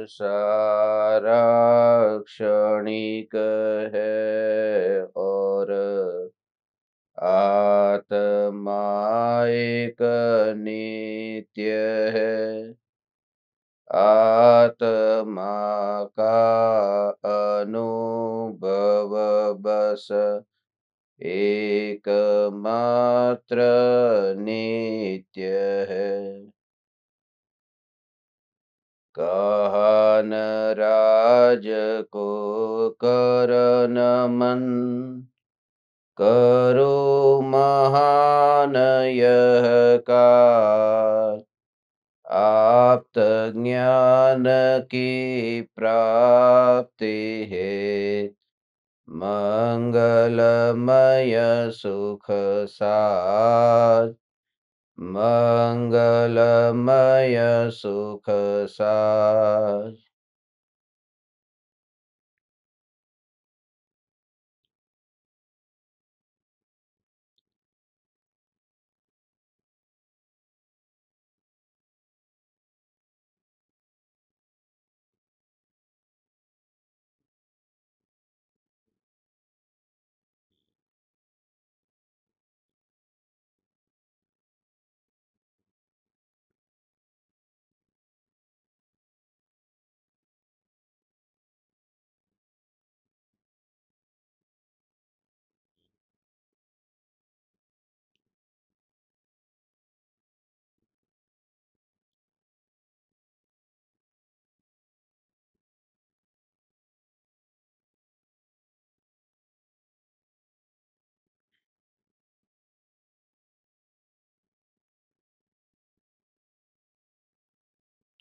सारा क्षणिक है और आत्मा एक नित्य है। आत्मा का अनुभव बस एकमात्र नित्य है। कहा न राज को कर नमन, करो महान यह कार्य। आप्त ज्ञान की प्राप्ति है, मंगलमय सुख सार। मंगलमय सुख सार।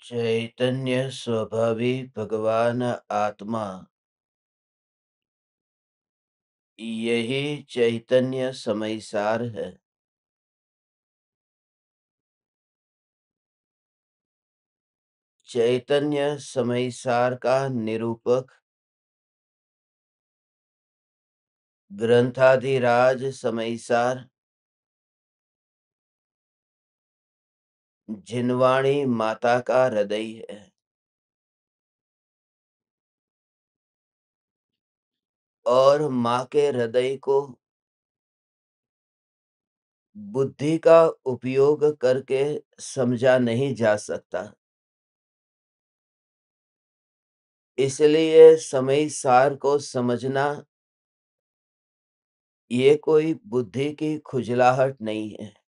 चैतन्य स्वभावी भगवान आत्मा, यही चैतन्य समयसार है। चैतन्य समयसार का निरूपक ग्रंथाधिराज समयसार जिनवाणी माता का हृदय है। और माँ के हृदय को बुद्धि का उपयोग करके समझा नहीं जा सकता। इसलिए समय सार को समझना ये कोई बुद्धि की खुजलाहट नहीं है।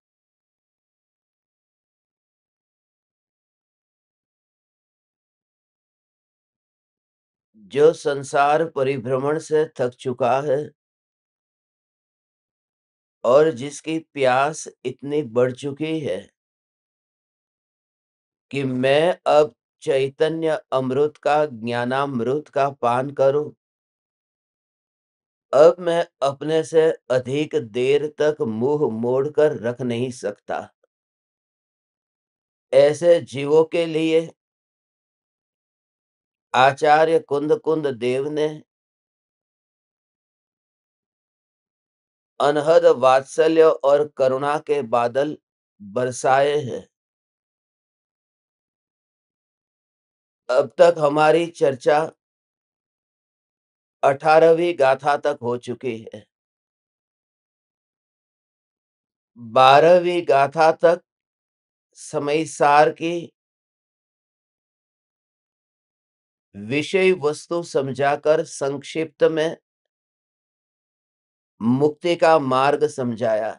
जो संसार परिभ्रमण से थक चुका है और जिसकी प्यास इतनी बढ़ चुकी है कि मैं अब चैतन्य अमृत का, ज्ञानामृत का पान करूं, अब मैं अपने से अधिक देर तक मुंह मोड़कर रख नहीं सकता। ऐसे जीवों के लिए आचार्य कुंद देव ने अनहद वात्सल्य और करुणा के बादल बरसाए हैं। अब तक हमारी चर्चा 18वीं गाथा तक हो चुकी है। 12वीं गाथा तक समय सार की विषय वस्तु समझाकर संक्षिप्त में मुक्ति का मार्ग समझाया।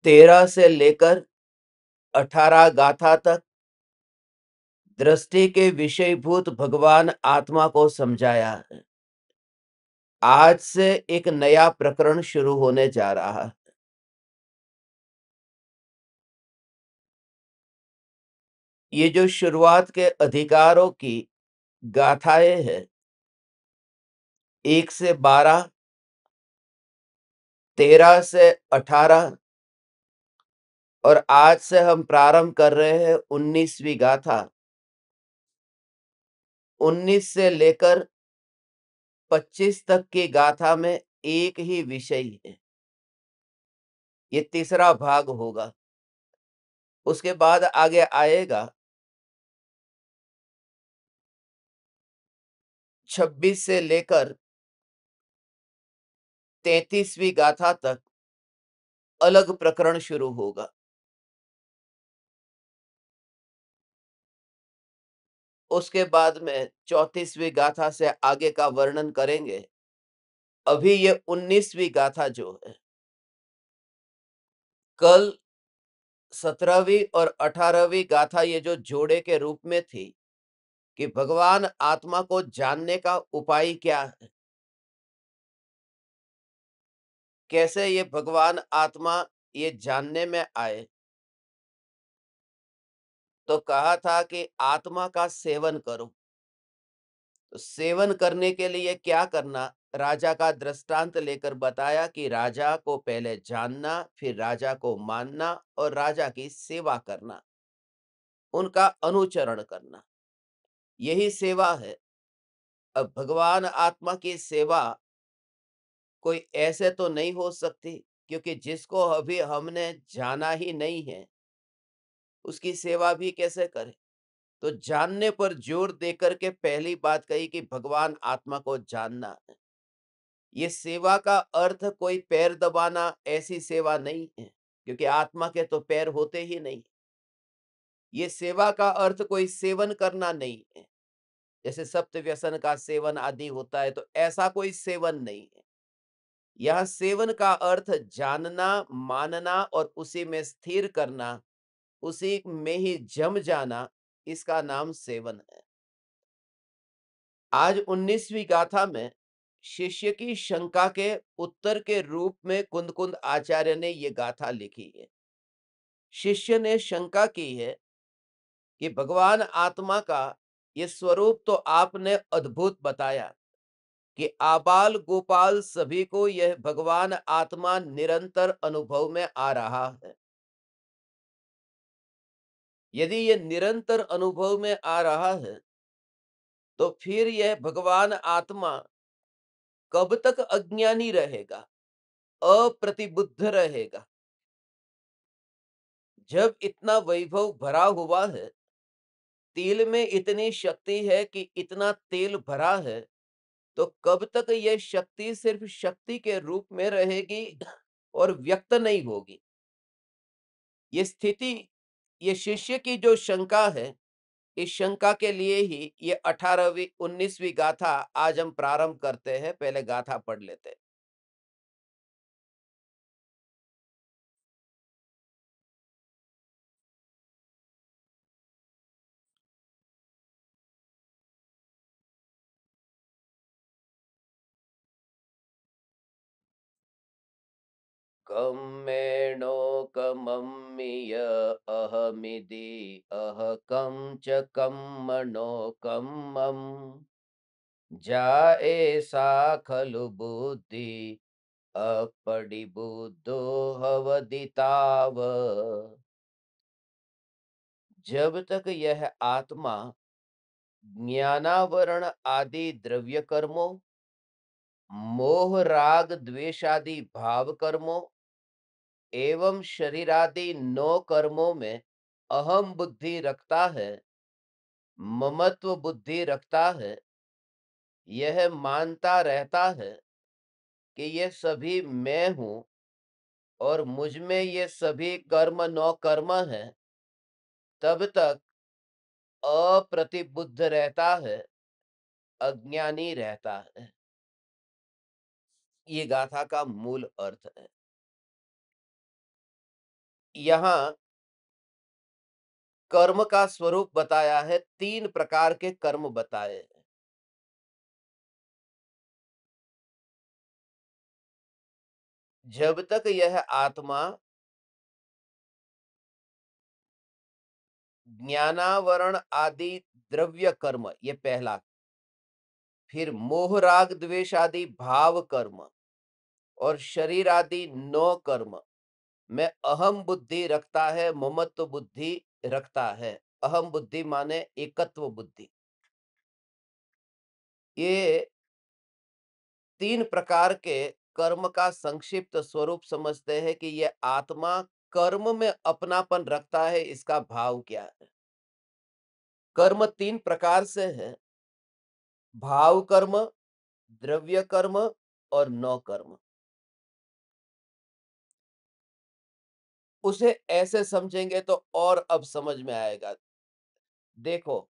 13 से लेकर 18 गाथा तक दृष्टि के विषयभूत भगवान आत्मा को समझाया है। आज से एक नया प्रकरण शुरू होने जा रहा है। ये जो शुरुआत के अधिकारों की गाथाएं हैं, 1 से 12, 13 से 18 और आज से हम प्रारंभ कर रहे हैं 19वीं गाथा। 19 से लेकर 25 तक की गाथा में एक ही विषय है। ये तीसरा भाग होगा। उसके बाद आगे आएगा 26 से लेकर 33वीं गाथा तक अलग प्रकरण शुरू होगा। उसके बाद में 34वीं गाथा से आगे का वर्णन करेंगे। अभी ये 19वीं गाथा जो है, कल 17वीं और 18वीं गाथा ये जो जोड़े के रूप में थी कि भगवान आत्मा को जानने का उपाय क्या है, कैसे ये भगवान आत्मा ये जानने में आए, तो कहा था कि आत्मा का सेवन करो। तो सेवन करने के लिए क्या करना, राजा का दृष्टांत लेकर बताया कि राजा को पहले जानना, फिर राजा को मानना और राजा की सेवा करना, उनका अनुचरण करना, यही सेवा है। अब भगवान आत्मा की सेवा कोई ऐसे तो नहीं हो सकती, क्योंकि जिसको अभी हमने जाना ही नहीं है, उसकी सेवा भी कैसे करें। तो जानने पर जोर देकर के पहली बात कही कि भगवान आत्मा को जानना है। ये सेवा का अर्थ कोई पैर दबाना, ऐसी सेवा नहीं है, क्योंकि आत्मा के तो पैर होते ही नहीं। ये सेवा का अर्थ कोई सेवन करना नहीं है, जैसे सप्त व्यसन का सेवन आदि होता है, तो ऐसा कोई सेवन नहीं है। यह सेवन का अर्थ जानना, मानना और उसी में स्थिर करना, उसी में ही जम जाना, इसका नाम सेवन है। आज 19वीं गाथा में शिष्य की शंका के उत्तर के रूप में कुंद आचार्य ने ये गाथा लिखी है। शिष्य ने शंका की है कि भगवान आत्मा का ये स्वरूप तो आपने अद्भुत बताया कि आबाल गोपाल सभी को यह भगवान आत्मा निरंतर अनुभव में आ रहा है। यदि ये निरंतर अनुभव में आ रहा है, तो फिर यह भगवान आत्मा कब तक अज्ञानी रहेगा, अप्रतिबुद्ध रहेगा। जब इतना वैभव भरा हुआ है, तिल में इतनी शक्ति है कि इतना तेल भरा है, तो कब तक यह शक्ति सिर्फ शक्ति के रूप में रहेगी और व्यक्त नहीं होगी। ये स्थिति, ये शिष्य की जो शंका है, इस शंका के लिए ही ये 18वीं 19वीं गाथा आज हम प्रारंभ करते हैं। पहले गाथा पढ़ लेते हैं। कम्मेणोकमम्मिय अहमिति अह कं च कम्मणो कम्मम् जाए सा खलु बुद्धि अपडिबुद्धो हवदिताव। जब तक यह आत्मा ज्ञानावरण आदि द्रव्य कर्मों, मोह राग द्वेषादि भाव कर्मों एवं शरीरादि 9 कर्मों में अहम बुद्धि रखता है, ममत्व बुद्धि रखता है, यह मानता रहता है कि ये सभी मैं हूं और मुझ में ये सभी कर्म 9 कर्म हैं, तब तक अप्रतिबुद्ध रहता है, अज्ञानी रहता है। ये गाथा का मूल अर्थ है। यहाँ कर्म का स्वरूप बताया है, 3 प्रकार के कर्म बताए हैं। जब तक यह आत्मा ज्ञानावरण आदि द्रव्य कर्म, ये पहला, फिर मोह राग द्वेष आदि भाव कर्म और शरीर आदि 9 कर्म में अहम बुद्धि रखता है, ममत्व बुद्धि रखता है। अहम बुद्धि माने एकत्व बुद्धि। ये 3 प्रकार के कर्म का संक्षिप्त स्वरूप समझते हैं कि ये आत्मा कर्म में अपनापन रखता है, इसका भाव क्या है? कर्म 3 प्रकार से है, भाव कर्म, द्रव्य कर्म और नौ कर्म। उसे ऐसे समझेंगे तो और अब समझ में आएगा। देखो,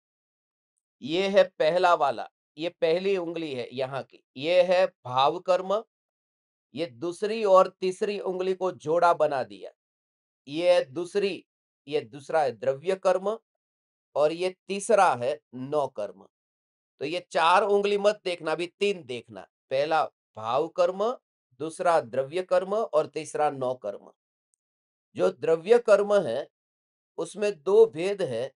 ये है पहला वाला, ये पहली उँगली है यहाँ की, ये है भाव कर्म, ये दूसरी और तीसरी उँगली को जोड़ा बना दिया। ये है दूसरी, ये दूसरा है द्रव्य कर्म और ये तीसरा है नौ कर्म। तो ये 4 उँगली मत देखना, अभी 3 देखना। पहला भाव कर्म, दूसरा द्रव्य कर्म और तीसरा नौ कर्म। जो द्रव्य कर्म है, उसमें 2 भेद है,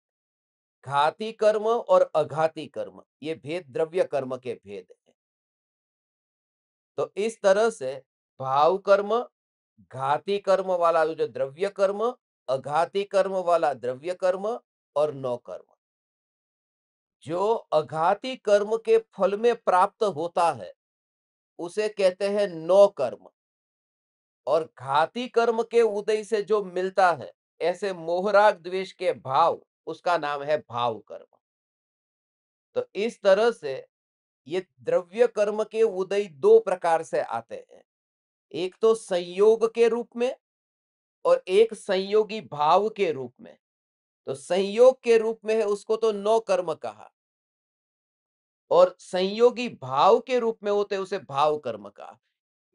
घाती कर्म और अघाती कर्म। ये भेद द्रव्य कर्म के भेद है। तो इस तरह से भाव कर्म, घाती कर्म वाला जो द्रव्य कर्म, अघाती कर्म वाला द्रव्य कर्म और नौ कर्म। जो अघाती कर्म के फल में प्राप्त होता है, उसे कहते हैं नौ कर्म। और घाती कर्म के उदय से जो मिलता है, ऐसे मोहराग द्वेष के भाव, उसका नाम है भाव कर्म। तो इस तरह से ये द्रव्य कर्म के उदय 2 प्रकार से आते हैं। एक तो संयोग के रूप में और एक संयोगी भाव के रूप में। तो संयोग के रूप में है, उसको तो नौ कर्म कहा, और संयोगी भाव के रूप में होते उसे भाव कर्म कहा।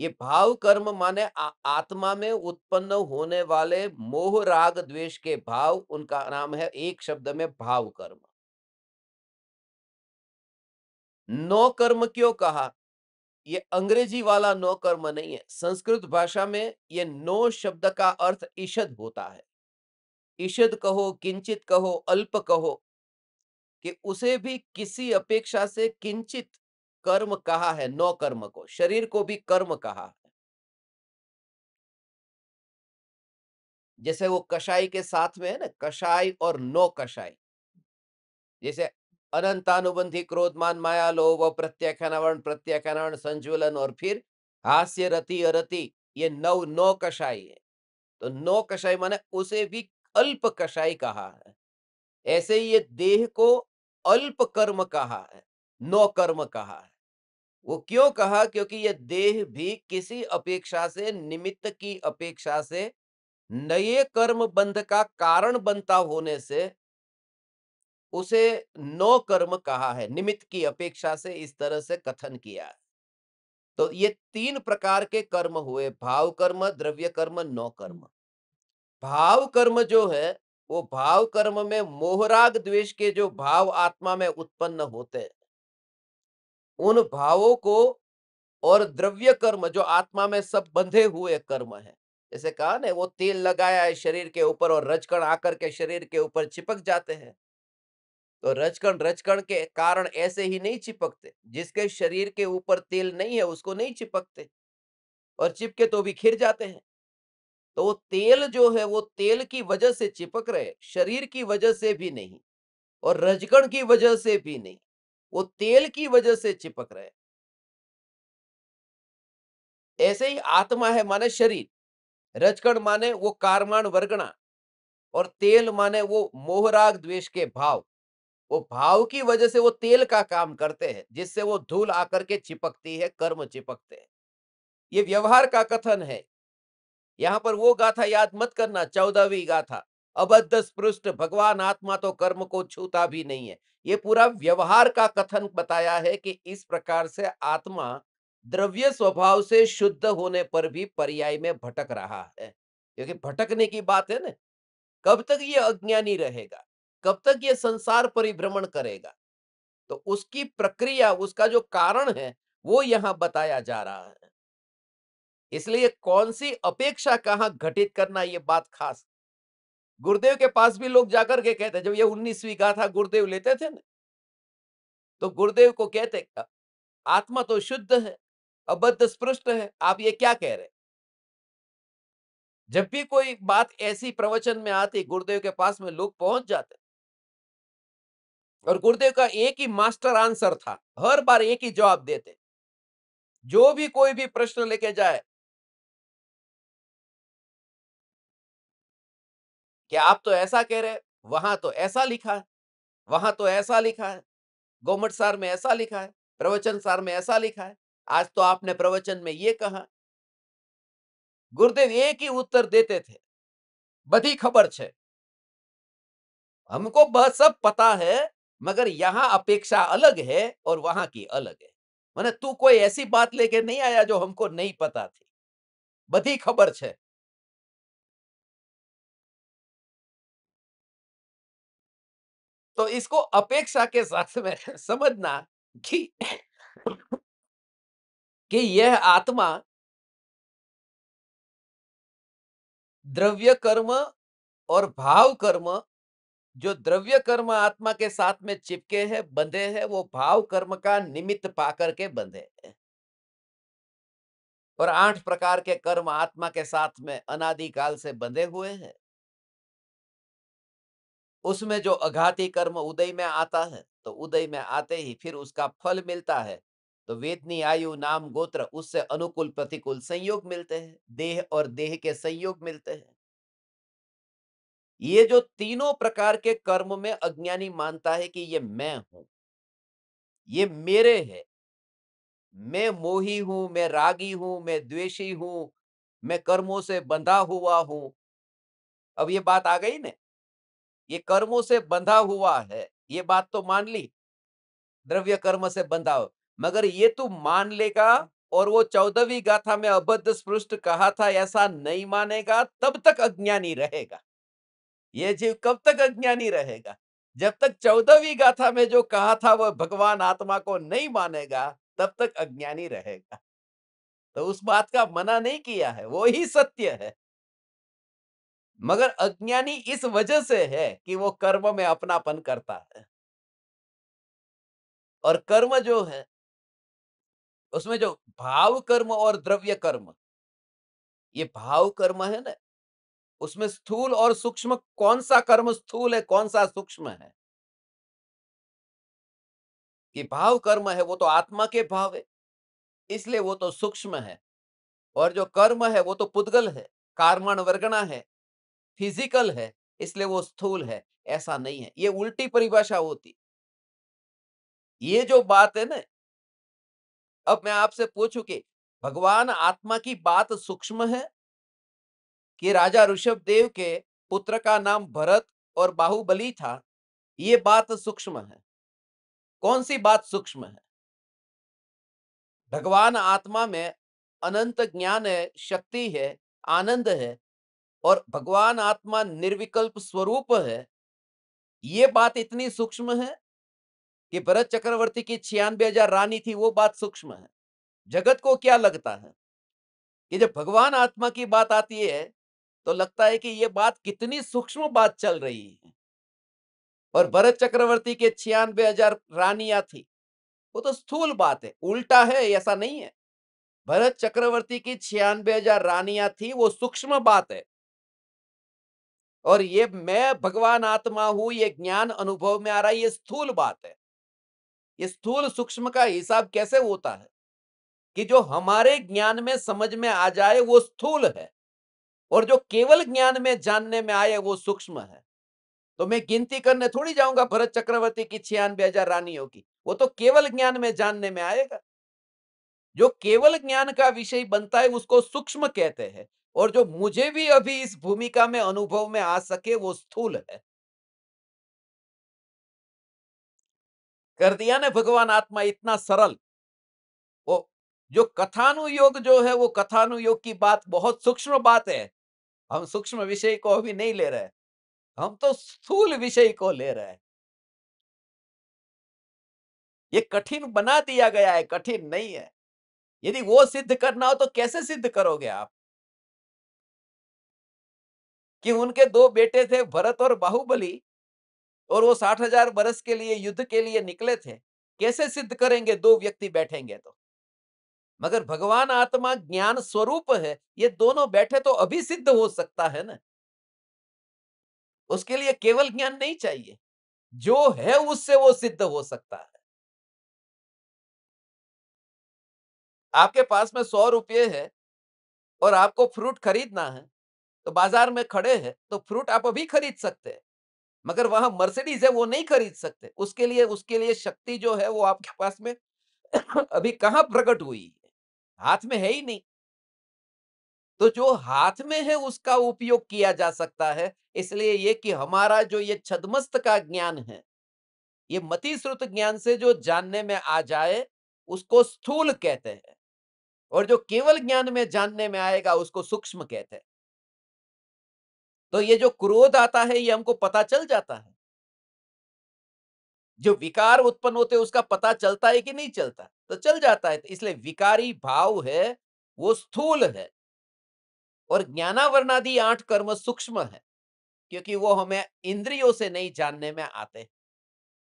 ये भाव कर्म माने आत्मा में उत्पन्न होने वाले मोह राग द्वेष के भाव, उनका नाम है एक शब्द में भाव कर्म। नौ कर्म क्यों कहा? ये अंग्रेजी वाला नौ कर्म नहीं है। संस्कृत भाषा में ये नौ शब्द का अर्थ ईषद होता है। ईषद कहो, किंचित कहो, अल्प कहो, कि उसे भी किसी अपेक्षा से किंचित कर्म कहा है। नौ कर्म को, शरीर को भी कर्म कहा है। जैसे वो कषाय के साथ में है ना, कषाय और नौ कषाय। जैसे अनंतानुबंधी क्रोध मान माया लोभ प्रत्याख्यान प्रत्याख्यान संज्वलन और फिर हास्य रति अरति, ये नौ नौ कषाय है। तो नौ कषाय माने उसे भी अल्प कषाय कहा है। ऐसे ही ये देह को अल्प कर्म कहा है, नौ कर्म कहा है। वो क्यों कहा? क्योंकि ये देह भी किसी अपेक्षा से, निमित्त की अपेक्षा से, नए कर्म बंध का कारण बनता होने से उसे नौ कर्म कहा है। निमित्त की अपेक्षा से इस तरह से कथन किया है। तो ये 3 प्रकार के कर्म हुए, भाव कर्म, द्रव्य कर्म, नौ कर्म। भाव कर्म जो है, वो भाव कर्म में मोहराग द्वेष के जो भाव आत्मा में उत्पन्न होते हैं, उन भावों को, और द्रव्य कर्म जो आत्मा में सब बंधे हुए कर्म है। जैसे कहा ना, वो तेल लगाया है शरीर के ऊपर और रजकण आकर के शरीर के ऊपर चिपक जाते हैं। तो रजकण रजकण के कारण ऐसे ही नहीं चिपकते। जिसके शरीर के ऊपर तेल नहीं है, उसको नहीं चिपकते, और चिपके तो भी खिर जाते हैं। तो वो तेल जो है, वो तेल की वजह से चिपक रहे, शरीर की वजह से भी नहीं, और रजकण की वजह से भी नहीं, वो तेल की वजह से चिपक रहे। ऐसे ही आत्मा है माने शरीर, रजकण माने वो कारमान वर्गणा, और तेल माने वो मोहराग द्वेष के भाव। वो भाव की वजह से वो तेल का काम करते हैं, जिससे वो धूल आकर के चिपकती है, कर्म चिपकते हैं। ये व्यवहार का कथन है। यहाँ पर वो गाथा याद मत करना, 14वीं गाथा, अबद्ध स्पृष्ट भगवान आत्मा तो कर्म को छूता भी नहीं है। ये पूरा व्यवहार का कथन बताया है कि इस प्रकार से आत्मा द्रव्य स्वभाव से शुद्ध होने पर भी पर्याय में भटक रहा है। क्योंकि भटकने की बात है ना, कब तक ये अज्ञानी रहेगा, कब तक ये संसार परिभ्रमण करेगा? तो उसकी प्रक्रिया, उसका जो कारण है, वो यहाँ बताया जा रहा है। इसलिए कौन सी अपेक्षा कहाँ घटित करना, ये बात खास। गुरुदेव के पास भी लोग जाकर के कहते, जब ये 19वीं गाथा गुरुदेव लेते थे ना, तो गुरुदेव को कहते, आत्मा तो शुद्ध है, अबद्ध स्पृष्ट है, आप ये क्या कह रहे? जब भी कोई बात ऐसी प्रवचन में आती, गुरुदेव के पास में लोग पहुंच जाते, और गुरुदेव का एक ही मास्टर आंसर था, हर बार एक ही जवाब देते। जो भी कोई भी प्रश्न लेके जाए, कि आप तो ऐसा कह रहे हैं, वहां तो ऐसा लिखा है, वहां तो ऐसा लिखा है, गोमट सार में ऐसा लिखा है, प्रवचन सार में ऐसा लिखा है, आज तो आपने प्रवचन में ये कहा। गुरुदेव एक ही उत्तर देते थे, बधी खबर छे, हमको बस सब पता है, मगर यहाँ अपेक्षा अलग है और वहां की अलग है। माने तू कोई ऐसी बात लेके नहीं आया जो हमको नहीं पता थी, बधी खबर छे। तो इसको अपेक्षा के साथ में समझना कि यह आत्मा द्रव्य कर्म और भाव कर्म, जो द्रव्य कर्म आत्मा के साथ में चिपके हैं, बंधे हैं, वो भाव कर्म का निमित्त पाकर के बंधे हैं। और 8 प्रकार के कर्म आत्मा के साथ में अनादि काल से बंधे हुए हैं। उसमें जो अघाती कर्म उदय में आता है, तो उदय में आते ही फिर उसका फल मिलता है। तो वेदनी आयु नाम गोत्र, उससे अनुकूल प्रतिकूल संयोग मिलते हैं, देह और देह के संयोग मिलते हैं। ये जो तीनों प्रकार के कर्म में अज्ञानी मानता है कि ये मैं हूं, ये मेरे है, मैं मोही हूं, मैं रागी हूं, मैं द्वेषी हूं, मैं कर्मों से बंधा हुआ हूं। अब ये बात आ गई ना, ये कर्मों से बंधा हुआ है, ये बात तो मान ली, द्रव्य कर्म से बंधा हो। मगर ये तू मान लेगा और वो 14वीं गाथा में अबद्ध स्पृष्ट कहा था ऐसा नहीं मानेगा, तब तक अज्ञानी रहेगा। ये जीव कब तक अज्ञानी रहेगा? जब तक 14वीं गाथा में जो कहा था वह भगवान आत्मा को नहीं मानेगा, तब तक अज्ञानी रहेगा। तो उस बात का मना नहीं किया है, वो ही सत्य है। मगर अज्ञानी इस वजह से है कि वो कर्म में अपनापन करता है। और कर्म जो है, उसमें जो भाव कर्म और द्रव्य कर्म, ये भाव कर्म है ना, उसमें स्थूल और सूक्ष्म, कौन सा कर्म स्थूल है, कौन सा सूक्ष्म है? कि भाव कर्म है वो तो आत्मा के भाव है, इसलिए वो तो सूक्ष्म है। और जो कर्म है वो तो पुद्गल है, कार्मण वर्गणा है, फिजिकल है, इसलिए वो स्थूल है। ऐसा नहीं है, ये उल्टी परिभाषा होती। ये जो बात है ना, अब मैं आपसे पूछूं कि भगवान आत्मा की बात सूक्ष्म है कि राजा ऋषभ देव के पुत्र का नाम भरत और बाहुबली था, ये बात सूक्ष्म है? कौन सी बात सूक्ष्म है? भगवान आत्मा में अनंत ज्ञान है, शक्ति है, आनंद है, और भगवान आत्मा निर्विकल्प स्वरूप है, ये बात इतनी सूक्ष्म है कि भरत चक्रवर्ती की 96,000 रानी थी, वो बात सूक्ष्म है। जगत को क्या लगता है कि जब भगवान आत्मा की बात आती है, तो लगता है कि ये बात कितनी सूक्ष्म बात चल रही है। और भरत चक्रवर्ती के 96,000 रानियां थी, वो तो स्थूल बात है, उल्टा है, ऐसा नहीं है। भरत चक्रवर्ती की 96,000 रानियां थी, वो सूक्ष्म बात है। और ये मैं भगवान आत्मा हूं, ये ज्ञान अनुभव में आ रहा है, ये स्थूल बात है। ये स्थूल सूक्ष्म का हिसाब कैसे होता है कि जो हमारे ज्ञान में समझ में आ जाए वो स्थूल है, और जो केवल ज्ञान में जानने में आए वो सूक्ष्म है। तो मैं गिनती करने थोड़ी जाऊंगा भरत चक्रवर्ती की 96,000 रानियों की, वो तो केवल ज्ञान में जानने में आएगा। जो केवल ज्ञान का विषय बनता है उसको सूक्ष्म कहते हैं, और जो मुझे भी अभी इस भूमिका में अनुभव में आ सके वो स्थूल है। कर दिया ना भगवान आत्मा इतना सरल। वो जो कथानुयोग जो है, वो कथानुयोग की बात बहुत सूक्ष्म बात है। हम सूक्ष्म विषय को अभी नहीं ले रहे, हम तो स्थूल विषय को ले रहे हैं। ये कठिन बना दिया गया है, कठिन नहीं है। यदि वो सिद्ध करना हो तो कैसे सिद्ध करोगे आप कि उनके दो बेटे थे भरत और बाहुबली, और वो 60,000 बरस के लिए युद्ध के लिए निकले थे? कैसे सिद्ध करेंगे, दो व्यक्ति बैठेंगे तो? मगर भगवान आत्मा ज्ञान स्वरूप है, ये दोनों बैठे तो अभी सिद्ध हो सकता है ना। उसके लिए केवल ज्ञान नहीं चाहिए, जो है उससे वो सिद्ध हो सकता है। आपके पास में 100 रुपये है और आपको फ्रूट खरीदना है, तो बाजार में खड़े हैं, तो फ्रूट आप अभी खरीद सकते हैं, मगर वहां मर्सिडीज है वो नहीं खरीद सकते। उसके लिए शक्ति जो है वो आपके पास में अभी कहाँ प्रकट हुई है, हाथ में है ही नहीं। तो जो हाथ में है उसका उपयोग किया जा सकता है। इसलिए ये कि हमारा जो ये छद्मस्त का ज्ञान है, ये मति श्रुत ज्ञान से जो जानने में आ जाए, उसको स्थूल कहते हैं, और जो केवल ज्ञान में जानने में आएगा उसको सूक्ष्म कहते हैं। तो ये जो क्रोध आता है ये हमको पता चल जाता है, जो विकार उत्पन्न होते हैं उसका पता चलता है कि नहीं चलता, तो चल जाता है। तो इसलिए विकारी भाव है वो स्थूल है, और ज्ञानावरणादि 8 कर्म सूक्ष्म है, क्योंकि वो हमें इंद्रियों से नहीं जानने में आते।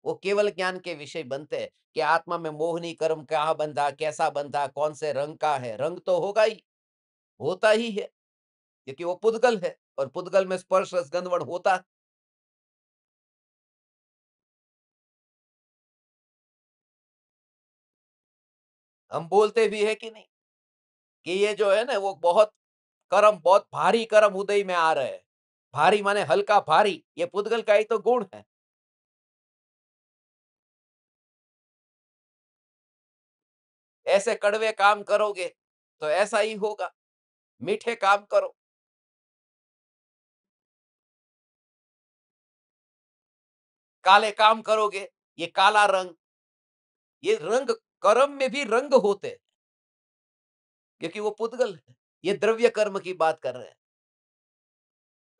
वो केवल ज्ञान के विषय बनते हैं कि आत्मा में मोहनी कर्म कहाँ बंधा, कैसा बंधा, कौन से रंग का है। रंग तो होगा ही, होता ही है, क्योंकि वो पुद्गल है, और पुद्गल में स्पर्श रस गंध वर्ण होता है। हम बोलते भी है कि नहीं कि ये जो है ना वो बहुत कर्म, बहुत भारी कर्म उदय में आ रहे हैं। भारी माने हल्का भारी, ये पुद्गल का ही तो गुण है। ऐसे कड़वे काम करोगे तो ऐसा ही होगा, मीठे काम करो। काले काम करोगे, ये काला रंग, ये रंग, कर्म में भी रंग होते हैं, क्योंकि वो पुद्गल है। ये द्रव्य कर्म की बात कर रहे हैं।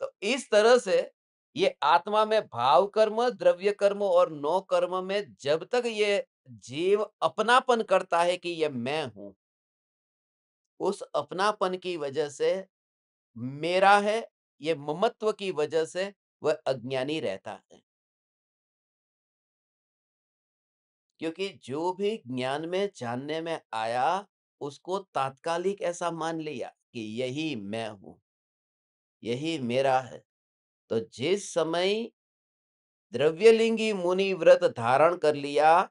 तो इस तरह से ये आत्मा में भाव कर्म, द्रव्य कर्म और नौ कर्म में जब तक ये जीव अपनापन करता है कि ये मैं हूं, उस अपनापन की वजह से मेरा है, ये ममत्व की वजह से वह अज्ञानी रहता है। क्योंकि जो भी ज्ञान में जानने में आया, उसको तात्कालिक ऐसा मान लिया कि यही मैं हूं, यही मेरा है। तो जिस समय द्रव्यलिंगी मुनि व्रत धारण कर लिया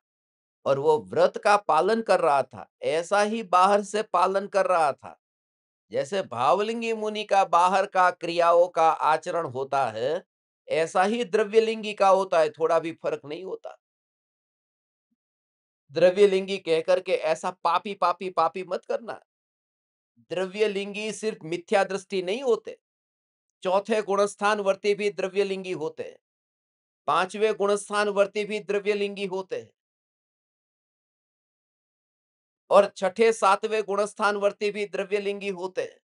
और वो व्रत का पालन कर रहा था, ऐसा ही बाहर से पालन कर रहा था। जैसे भावलिंगी मुनि का बाहर का क्रियाओं का आचरण होता है, ऐसा ही द्रव्यलिंगी का होता है, थोड़ा भी फर्क नहीं होता। द्रव्यलिंगी कह करके ऐसा पापी पापी पापी मत करना। द्रव्यलिंगी सिर्फ मिथ्या दृष्टि नहीं होते, चौथे गुणस्थान वर्ती भी द्रव्यलिंगी होते हैं, पांचवें गुणस्थान वर्ती भी द्रव्यलिंगी होते हैं, और छठे सातवें गुणस्थान वर्ती भी द्रव्यलिंगी होते हैं,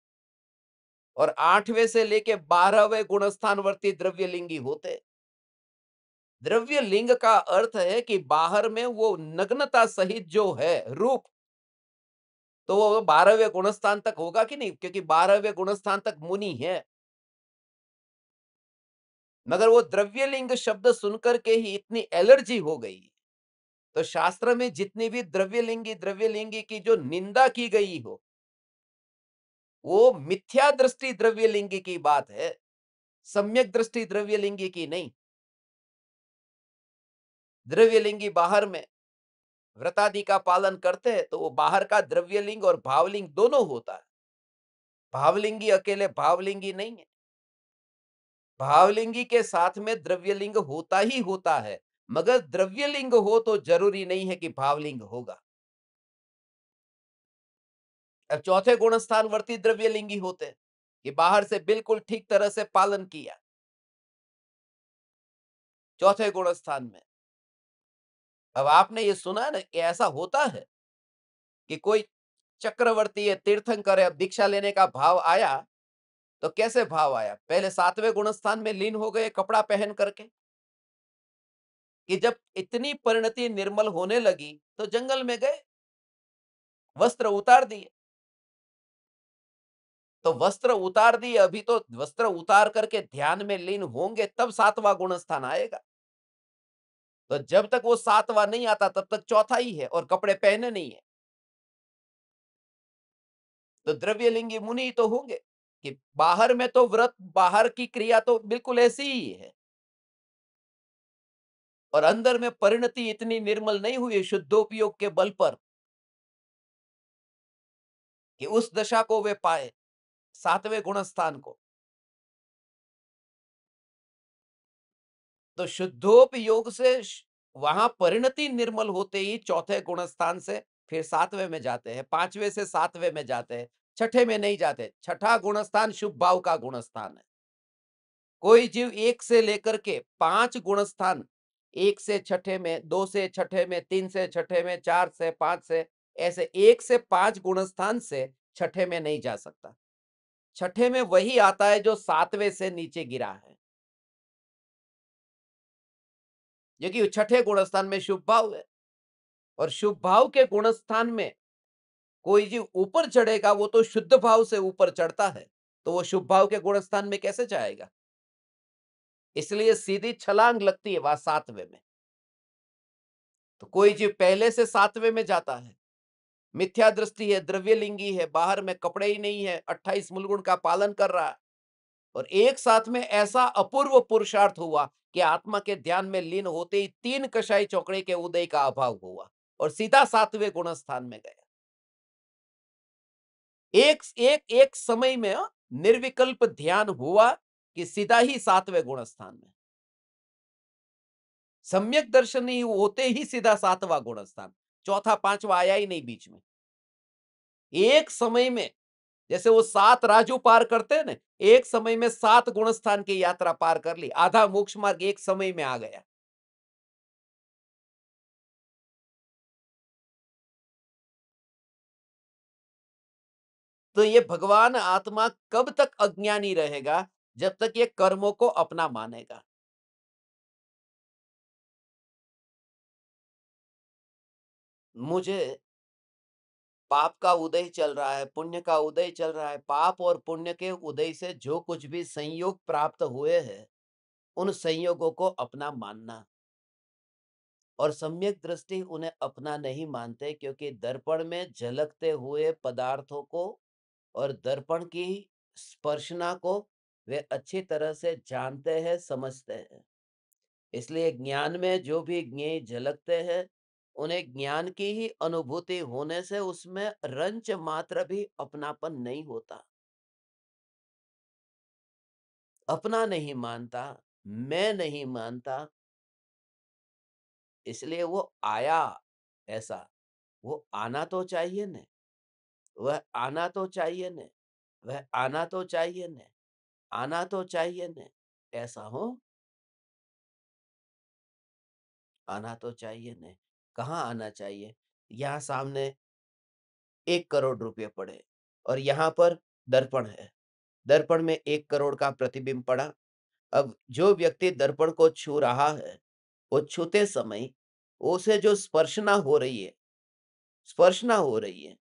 और आठवें से लेके 12वें गुणस्थान वर्ती द्रव्यलिंगी होते हैं। द्रव्य लिंग का अर्थ है कि बाहर में वो नग्नता सहित जो है रूप, तो वो 12वें गुणस्थान तक होगा कि नहीं, क्योंकि 12वें गुणस्थान तक मुनि है। मगर वो द्रव्यलिंग शब्द सुनकर के ही इतनी एलर्जी हो गई। तो शास्त्र में जितनी भी द्रव्यलिंगी की जो निंदा की गई हो, वो मिथ्या दृष्टि द्रव्यलिंगी की बात है, सम्यक दृष्टि द्रव्यलिंगी की नहीं। द्रव्यलिंगी बाहर में व्रतादि का पालन करते हैं, तो वो बाहर का द्रव्यलिंग और भावलिंग दोनों होता है। भावलिंगी अकेले भावलिंगी नहीं है, भावलिंगी के साथ में द्रव्यलिंग होता ही होता है। मगर द्रव्यलिंग हो तो जरूरी नहीं है कि भावलिंग होगा। अब चौथे गुण स्थान वर्ती द्रव्यलिंगी होते हैं कि बाहर से बिल्कुल ठीक तरह से पालन किया, चौथे गुण स्थान में। अब आपने ये सुना है ना कि ऐसा होता है कि कोई चक्रवर्ती है, तीर्थंकर है, अब दीक्षा लेने का भाव आया, तो कैसे भाव आया? पहले सातवें गुण स्थान में लीन हो गए कपड़ा पहन करके, कि जब इतनी परिणति निर्मल होने लगी तो जंगल में गए, वस्त्र उतार दिए। तो वस्त्र उतार दिए, अभी तो वस्त्र उतार करके ध्यान में लीन होंगे तब सातवां गुण स्थान आएगा। तो जब तक वो सातवां नहीं आता तब तक चौथा ही है, और कपड़े पहने नहीं है। तो द्रव्यलिंगी मुनि तो होंगे कि बाहर में तो व्रत, बाहर की क्रिया तो बिल्कुल ऐसी ही है, और अंदर में परिणति इतनी निर्मल नहीं हुई शुद्धोपयोग के बल पर कि उस दशा को वे पाए, सातवें गुण स्थान को। तो शुद्धोपयोग से वहां परिणति निर्मल होते ही चौथे गुणस्थान से फिर सातवें में जाते हैं, पांचवें से सातवें में जाते हैं, छठे में नहीं जाते। छठा गुणस्थान शुभ भाव का गुणस्थान है। कोई जीव एक से लेकर के पांच गुणस्थान, एक से छठे में, दो से छठे में, तीन से छठे में, चार से पांच से, ऐसे एक से पांच गुणस्थान से छठे में नहीं जा सकता। छठे में वही आता है जो सातवें से नीचे गिरा है, क्योंकि छठे गुणस्थान में शुभ भाव है। और शुभ भाव के गुणस्थान में कोई जीव ऊपर चढ़ेगा, वो तो शुद्ध भाव से ऊपर चढ़ता है, तो वो शुभ भाव के गुणस्थान में कैसे जाएगा? इसलिए सीधी छलांग लगती है वहां सातवें में। तो कोई जीव पहले से सातवें में जाता है, मिथ्या दृष्टि है, द्रव्यलिंगी है, बाहर में कपड़े ही नहीं है, 28 मूलगुण का पालन कर रहा है, और एक साथ में ऐसा अपूर्व पुरुषार्थ हुआ कि आत्मा के ध्यान में लीन होते ही तीन कषाई चौकड़े के उदय का अभाव हुआ और सीधा सातवें गुण स्थान में गया। एक एक एक समय में निर्विकल्प ध्यान हुआ कि सीधा ही सातवें गुण स्थान में। सम्यक दर्शन ही होते ही सीधा सातवां गुण स्थान, चौथा पांचवा आया ही नहीं बीच में। एक समय में, जैसे वो 7 राजू पार करते हैं ना, एक समय में 7 गुणस्थान की यात्रा पार कर ली, आधा मोक्ष मार्ग एक समय में आ गया। तो ये भगवान आत्मा कब तक अज्ञानी रहेगा? जब तक ये कर्मों को अपना मानेगा। मुझे पाप का उदय चल रहा है, पुण्य का उदय चल रहा है, पाप और पुण्य के उदय से जो कुछ भी संयोग प्राप्त हुए हैं, उन संयोगों को अपना मानना। और सम्यक दृष्टि उन्हें अपना नहीं मानते, क्योंकि दर्पण में झलकते हुए पदार्थों को और दर्पण की स्पर्शना को वे अच्छी तरह से जानते हैं, समझते हैं। इसलिए ज्ञान में जो भी ज्ञेय झलकते हैं, उन्हें ज्ञान की ही अनुभूति होने से उसमें रंच मात्र भी अपनापन नहीं होता। अपना नहीं मानता, मैं नहीं मानता, इसलिए वो आया ऐसा। वो आना तो चाहिए न, वह आना तो चाहिए न, वह आना तो चाहिए न, आना तो चाहिए न, ऐसा हो, आना तो चाहिए न। कहाँ आना चाहिए? यहाँ सामने 1 करोड़ रुपए पड़े और यहाँ पर दर्पण है। दर्पण में 1 करोड़ का प्रतिबिंब पड़ा। अब जो व्यक्ति दर्पण को छू रहा है, वो छूते समय उसे जो स्पर्शना हो रही है,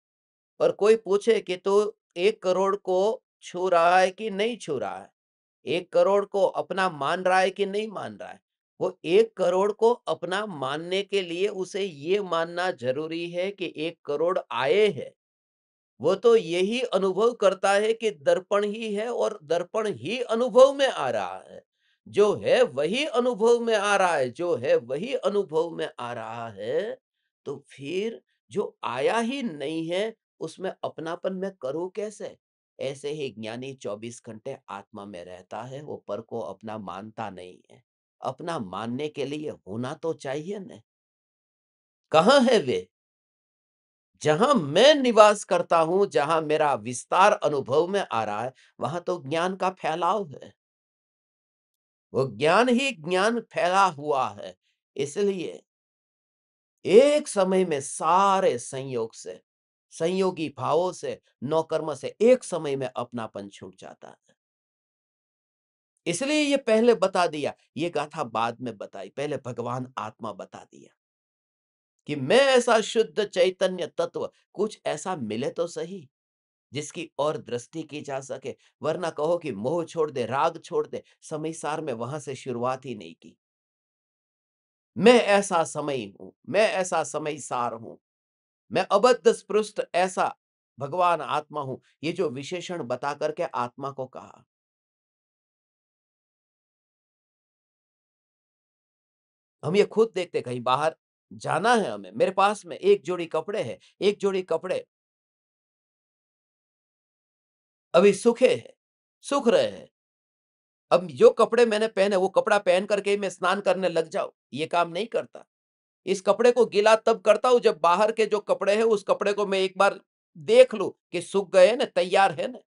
और कोई पूछे कि तू 1 करोड़ को छू रहा है कि नहीं छू रहा है, 1 करोड़ को अपना मान रहा है कि नहीं मान रहा है? वो 1 करोड़ को अपना मानने के लिए उसे ये मानना जरूरी है कि 1 करोड़ आए हैं। वो तो यही अनुभव करता है कि दर्पण ही है और दर्पण ही अनुभव में आ रहा है। जो है वही अनुभव में आ रहा है, जो है वही अनुभव में आ रहा है। तो फिर जो आया ही नहीं है, उसमें अपनापन मैं करूँ कैसे? ऐसे ही ज्ञानी 24 घंटे आत्मा में रहता है, वो पर को अपना मानता नहीं है। अपना मानने के लिए होना तो चाहिए न। कहाँ है वे? जहां मैं निवास करता हूं, जहां मेरा विस्तार अनुभव में आ रहा है, वहां तो ज्ञान का फैलाव है। वो ज्ञान ही ज्ञान फैला हुआ है। इसलिए एक समय में सारे संयोग से, संयोगी भावों से, नौकर्म से एक समय में अपनापन छूट जाता है। इसलिए ये पहले बता दिया, ये गाथा बाद में बताई, पहले भगवान आत्मा बता दिया कि मैं ऐसा शुद्ध चैतन्य तत्व, कुछ ऐसा मिले तो सही जिसकी और दृष्टि की जा सके। वरना कहो कि मोह छोड़ दे, राग छोड़ दे, समय सार में वहां से शुरुआत ही नहीं की। मैं ऐसा समय हूं, मैं ऐसा समय सार हूं, मैं अबद्ध स्पृष्ट ऐसा भगवान आत्मा हूं। ये जो विशेषण बता करके आत्मा को कहा, हम ये खुद देखते, कहीं बाहर जाना है हमें, मेरे पास में एक जोड़ी कपड़े है, एक जोड़ी कपड़े अभी सूखे हैं, सूख रहे हैं, अब जो कपड़े मैंने पहने वो कपड़ा पहन करके ही मैं स्नान करने लग जाऊँ, ये काम नहीं करता। इस कपड़े को गीला तब करता हूँ जब बाहर के जो कपड़े हैं उस कपड़े को मैं एक बार देख लूँ कि सूख गए हैं ना, तैयार है ना,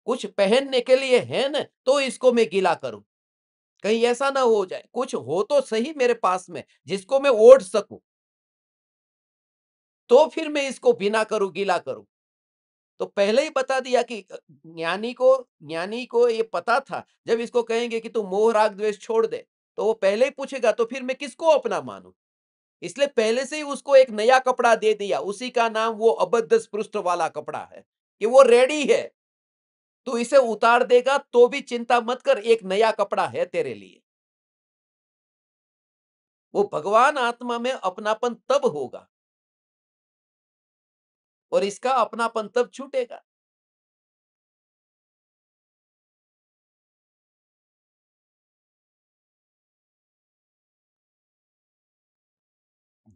कुछ पहनने के लिए है ना, तो इसको मैं गीला करूँ। कहीं ऐसा ना हो जाए, कुछ हो तो सही मेरे पास में जिसको मैं ओढ़ सकूँ, तो फिर मैं इसको भीना करूँ, गीला करूँ। तो पहले ही बता दिया कि ज्ञानी को ये पता था, जब इसको कहेंगे कि तू मोह राग द्वेष छोड़ दे, तो वो पहले ही पूछेगा तो फिर मैं किसको अपना मानूँ? इसलिए पहले से ही उसको एक नया कपड़ा दे दिया, उसी का नाम वो अबद्ध स्पृष्ट वाला कपड़ा है, कि वो रेडी है, तू इसे उतार देगा तो भी चिंता मत कर, एक नया कपड़ा है तेरे लिए। वो भगवान आत्मा में अपनापन तब होगा और इसका अपनापन तब छूटेगा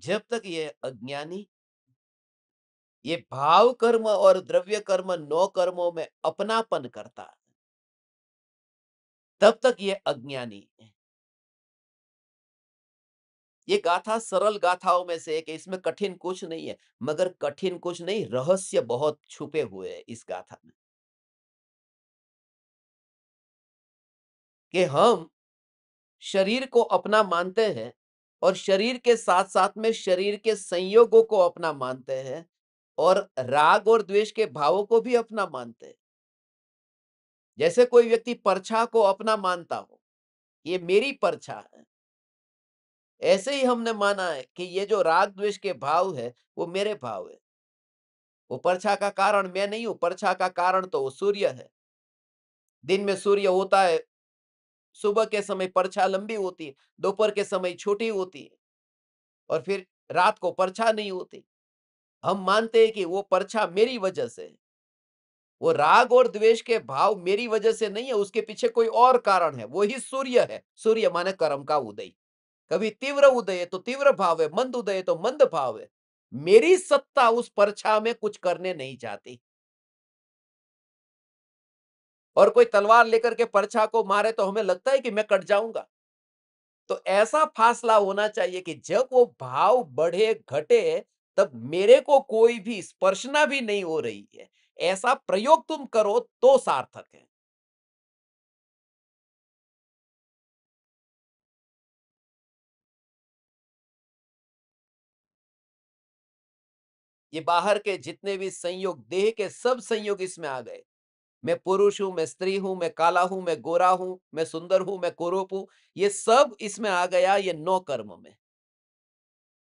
जब तक ये अज्ञानी ये भाव कर्म और द्रव्य कर्म 9 कर्मों में अपनापन करता है, तब तक ये अज्ञानी है। ये गाथा सरल गाथाओं में से एक है, इसमें कठिन कुछ नहीं है, मगर कठिन कुछ नहीं, रहस्य बहुत छुपे हुए हैं इस गाथा में। कि हम शरीर को अपना मानते हैं और शरीर के साथ-साथ में शरीर के संयोगों को अपना मानते हैं और राग और द्वेष के भावों को भी अपना मानते हैं। जैसे कोई व्यक्ति परछा को अपना मानता हो, ये मेरी परछा है। ऐसे ही हमने माना है कि ये जो राग द्वेष के भाव है, वो मेरे भाव है। वो परछा का कारण मैं नहीं हूँ, परछा का कारण तो वो सूर्य है। दिन में सूर्य होता है, सुबह के समय परछा लंबी होती है, दोपहर के समय छोटी होती है और फिर रात को परछा नहीं होती। हम मानते हैं कि वो परछा मेरी वजह से है। वो राग और द्वेष के भाव मेरी वजह से नहीं है, उसके पीछे कोई और कारण है, वही सूर्य है। सूर्य माने कर्म का उदय। कभी तीव्र उदय है तो तीव्र भाव है, मंद उदय है तो मंद भाव है। मेरी सत्ता उस परछा में कुछ करने नहीं चाहती। और कोई तलवार लेकर के परछा को मारे तो हमें लगता है कि मैं कट जाऊंगा। तो ऐसा फासला होना चाहिए कि जब वो भाव बढ़े घटे, तब मेरे को कोई भी स्पर्शना भी नहीं हो रही है, ऐसा प्रयोग तुम करो तो सार्थक है। ये बाहर के जितने भी संयोग, देह के सब संयोग इसमें आ गए। मैं पुरुष हूं, मैं स्त्री हूं, मैं काला हूं, मैं गोरा हूं, मैं सुंदर हूं, मैं कुरूप हूं, ये सब इसमें आ गया, ये 9 कर्म में।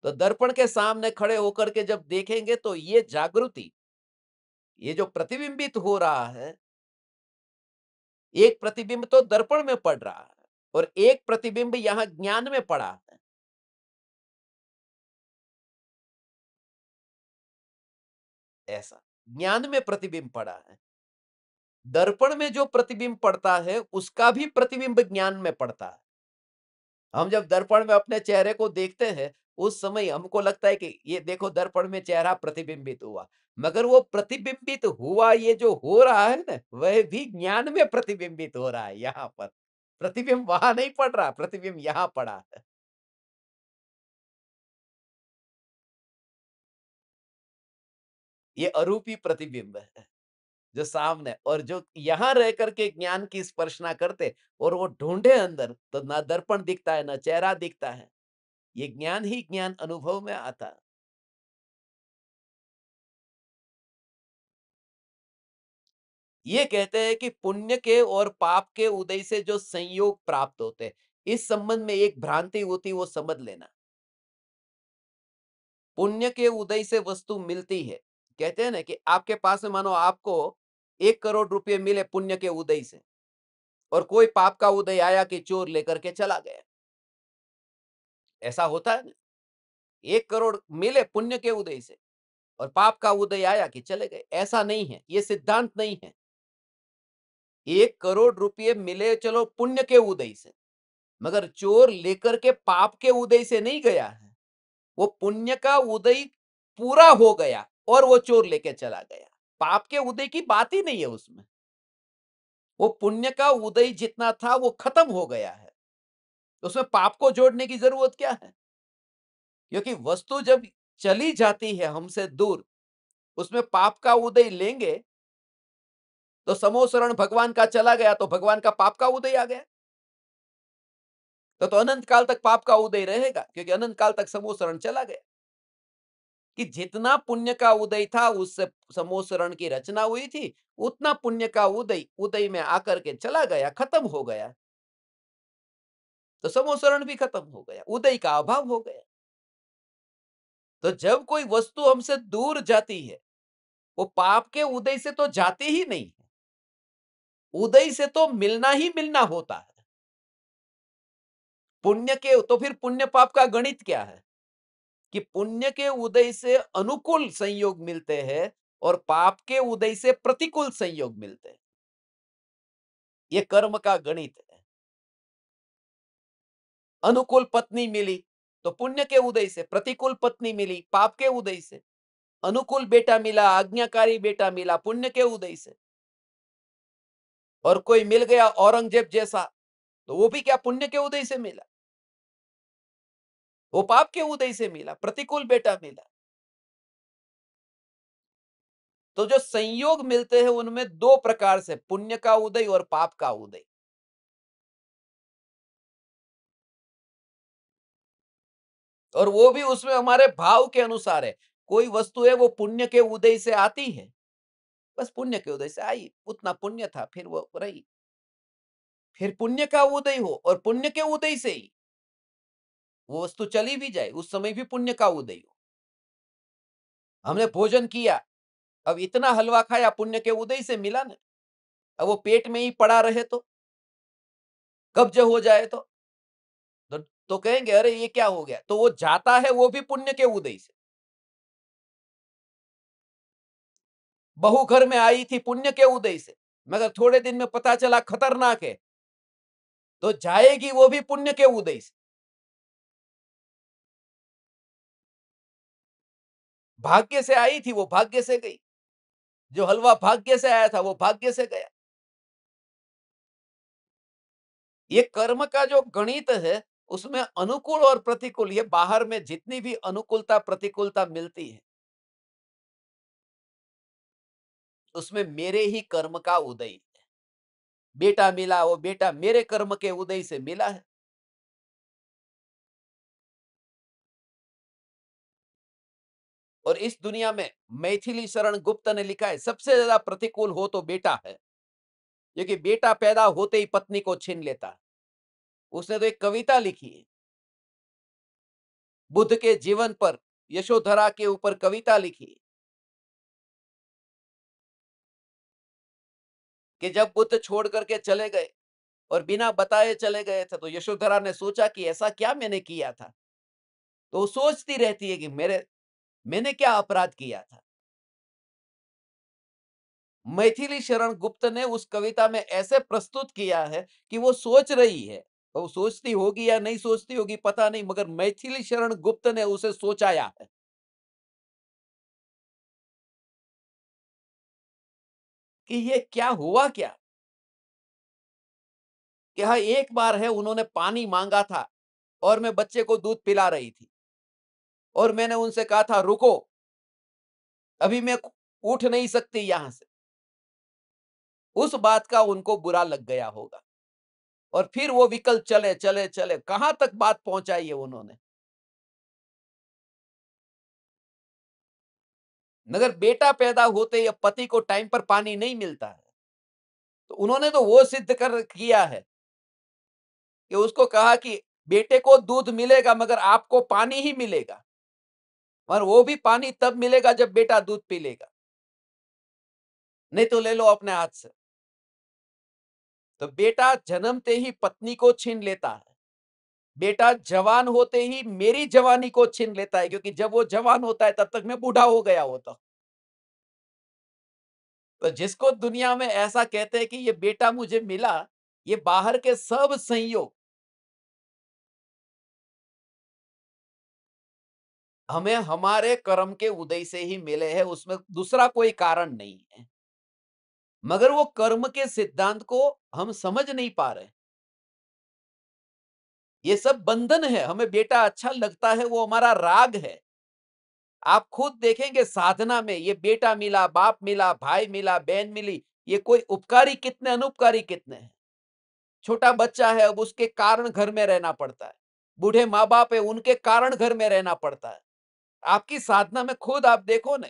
तो दर्पण के सामने खड़े होकर के जब देखेंगे तो ये जागृति, ये जो प्रतिबिंबित हो रहा है, एक प्रतिबिंब तो दर्पण में पड़ रहा है और एक प्रतिबिंब यहाँ ज्ञान में पड़ा है। ऐसा ज्ञान में प्रतिबिंब पड़ा है। दर्पण में जो प्रतिबिंब पड़ता है उसका भी प्रतिबिंब ज्ञान में पड़ता है। हम जब दर्पण में अपने चेहरे को देखते हैं, उस समय हमको लगता है कि ये देखो दर्पण में चेहरा प्रतिबिंबित हुआ। मगर वो प्रतिबिंबित हुआ, ये जो हो रहा है ना, वह भी ज्ञान में प्रतिबिंबित हो रहा है यहाँ पर। प्रतिबिंब वहां नहीं पड़ रहा, प्रतिबिंब यहाँ पड़ा है। ये अरूपी प्रतिबिंब है जो सामने, और जो यहाँ रह करके ज्ञान की स्पर्शना करते और वो ढूंढे अंदर, तो ना दर्पण दिखता है, ना चेहरा दिखता है। ये ज्ञान ही ज्ञान अनुभव में आता है। ये कहते हैं कि पुण्य के और पाप के उदय से जो संयोग प्राप्त होते हैं, इस संबंध में एक भ्रांति होती है, वो समझ लेना। पुण्य के उदय से वस्तु मिलती है। कहते हैं ना कि आपके पास में मानो आपको 1 करोड़ रुपए मिले पुण्य के उदय से, और कोई पाप का उदय आया कि चोर लेकर के चला गया। ऐसा होता है ना? 1 करोड़ मिले पुण्य के उदय से और पाप का उदय आया कि चले गए। ऐसा नहीं है, ये सिद्धांत नहीं है। 1 करोड़ रुपए मिले चलो पुण्य के उदय से, मगर चोर लेकर के पाप के उदय से नहीं गया है। वो पुण्य का उदय पूरा हो गया और वो चोर लेके चला गया। पाप के उदय की बात ही नहीं है उसमें। वो पुण्य का उदय जितना था वो खत्म हो गया है। तो उसमें पाप को जोड़ने की ज़रूरत क्या है? क्योंकि वस्तु जब चली जाती है हमसे दूर, उसमें पाप का उदय लेंगे, तो समोसरण भगवान का चला गया, तो भगवान का पाप का उदय आ गया। तो अनंत काल तक पाप का उदय रहेगा, क्योंकि अनंत काल तक समोसरण चला गया। कि जितना पुण्य का उदय था उससे समोसरण की रचना हुई थी, उतना पुण्य का उदय उदय में आकर के चला गया, खत्म हो गया। तो समोसरण भी खत्म हो गया, उदय का अभाव हो गया। तो जब कोई वस्तु हमसे दूर जाती है, वो पाप के उदय से तो जाती ही नहीं है, उदय से तो मिलना ही मिलना होता है। पुण्य के तो फिर पुण्य पाप का गणित क्या है? कि पुण्य के उदय से अनुकूल संयोग मिलते हैं और पाप के उदय से प्रतिकूल संयोग मिलते हैं। ये कर्म का गणित है। अनुकूल पत्नी मिली तो पुण्य के उदय से, प्रतिकूल पत्नी मिली पाप के उदय से, अनुकूल बेटा मिला, आज्ञाकारी बेटा मिला पुण्य के उदय से, और कोई मिल गया औरंगजेब जैसा, तो वो भी क्या पुण्य के उदय से मिला? वो पाप के उदय से मिला, प्रतिकूल बेटा मिला। तो जो संयोग मिलते हैं उनमें दो प्रकार से, पुण्य का उदय और पाप का उदय। और वो भी उसमें हमारे भाव के अनुसार है। कोई वस्तु है वो पुण्य के उदय से आती है, बस पुण्य के उदय से आई, उतना पुण्य था फिर वो रही। फिर पुण्य का उदय हो और पुण्य के उदय से ही वो वस्तु चली भी जाए, उस समय भी पुण्य का उदय हो। हमने भोजन किया, अब इतना हलवा खाया, पुण्य के उदय से मिला ना। अब वो पेट में ही पड़ा रहे तो, कब्ज हो जाए तो कहेंगे अरे ये क्या हो गया? तो वो जाता है वो भी पुण्य के उदय से। बहू घर में आई थी पुण्य के उदय से, मगर थोड़े दिन में पता चला खतरनाक है, तो जाएगी वो भी पुण्य के उदय से। भाग्य से आई थी वो भाग्य से गई, जो हलवा भाग्य से आया था वो भाग्य से गया। ये कर्म का जो गणित है, उसमें अनुकूल और प्रतिकूल, ये बाहर में जितनी भी अनुकूलता प्रतिकूलता मिलती है, उसमें मेरे ही कर्म का उदय है। बेटा मिला, वो बेटा मेरे कर्म के उदय से मिला है। और इस दुनिया में मैथिली शरण गुप्त ने लिखा है, सबसे ज्यादा प्रतिकूल हो तो बेटा है, क्योंकि बेटा पैदा होते ही पत्नी को छीन लेता है। उसने तो एक कविता लिखी है बुद्ध के जीवन पर, यशोधरा के ऊपर कविता लिखी कि जब बुद्ध छोड़ करके चले गए और बिना बताए चले गए थे, तो यशोधरा ने सोचा कि ऐसा क्या मैंने किया था। तो वो सोचती रहती है कि मैंने क्या अपराध किया था। मैथिली शरण गुप्त ने उस कविता में ऐसे प्रस्तुत किया है कि वो सोच रही है, वो सोचती होगी या नहीं सोचती होगी पता नहीं, मगर मैथिली शरण गुप्त ने उसे सोचाया है कि ये क्या हुआ क्या। कि हाँ, एक बार है उन्होंने पानी मांगा था और मैं बच्चे को दूध पिला रही थी, और मैंने उनसे कहा था रुको, अभी मैं उठ नहीं सकती यहां से। उस बात का उनको बुरा लग गया होगा, और फिर वो विकल्प चले चले चले कहां तक बात पहुंचाई है उन्होंने। मगर बेटा पैदा होते ही पति को टाइम पर पानी नहीं मिलता है, तो उन्होंने तो वो सिद्ध कर किया है कि उसको कहा कि बेटे को दूध मिलेगा मगर आपको पानी ही मिलेगा, और वो भी पानी तब मिलेगा जब बेटा दूध पी लेगा, नहीं तो ले लो अपने हाथ से। तो बेटा जन्मते ही पत्नी को छीन लेता है, बेटा जवान होते ही मेरी जवानी को छीन लेता है, क्योंकि जब वो जवान होता है तब तक मैं बूढ़ा हो गया होता हूं। तो जिसको दुनिया में ऐसा कहते हैं कि ये बेटा मुझे मिला, ये बाहर के सब संयोग हमें हमारे कर्म के उदय से ही मिले हैं, उसमें दूसरा कोई कारण नहीं है। मगर वो कर्म के सिद्धांत को हम समझ नहीं पा रहे। ये सब बंधन है, हमें बेटा अच्छा लगता है, वो हमारा राग है। आप खुद देखेंगे साधना में ये बेटा मिला, बाप मिला, भाई मिला, बहन मिली, ये कोई उपकारी कितने, अनुपकारी कितने हैं। छोटा बच्चा है, अब उसके कारण घर में रहना पड़ता है। बूढ़े माँ-बाप है, उनके कारण घर में रहना पड़ता है। आपकी साधना में खुद आप देखो न,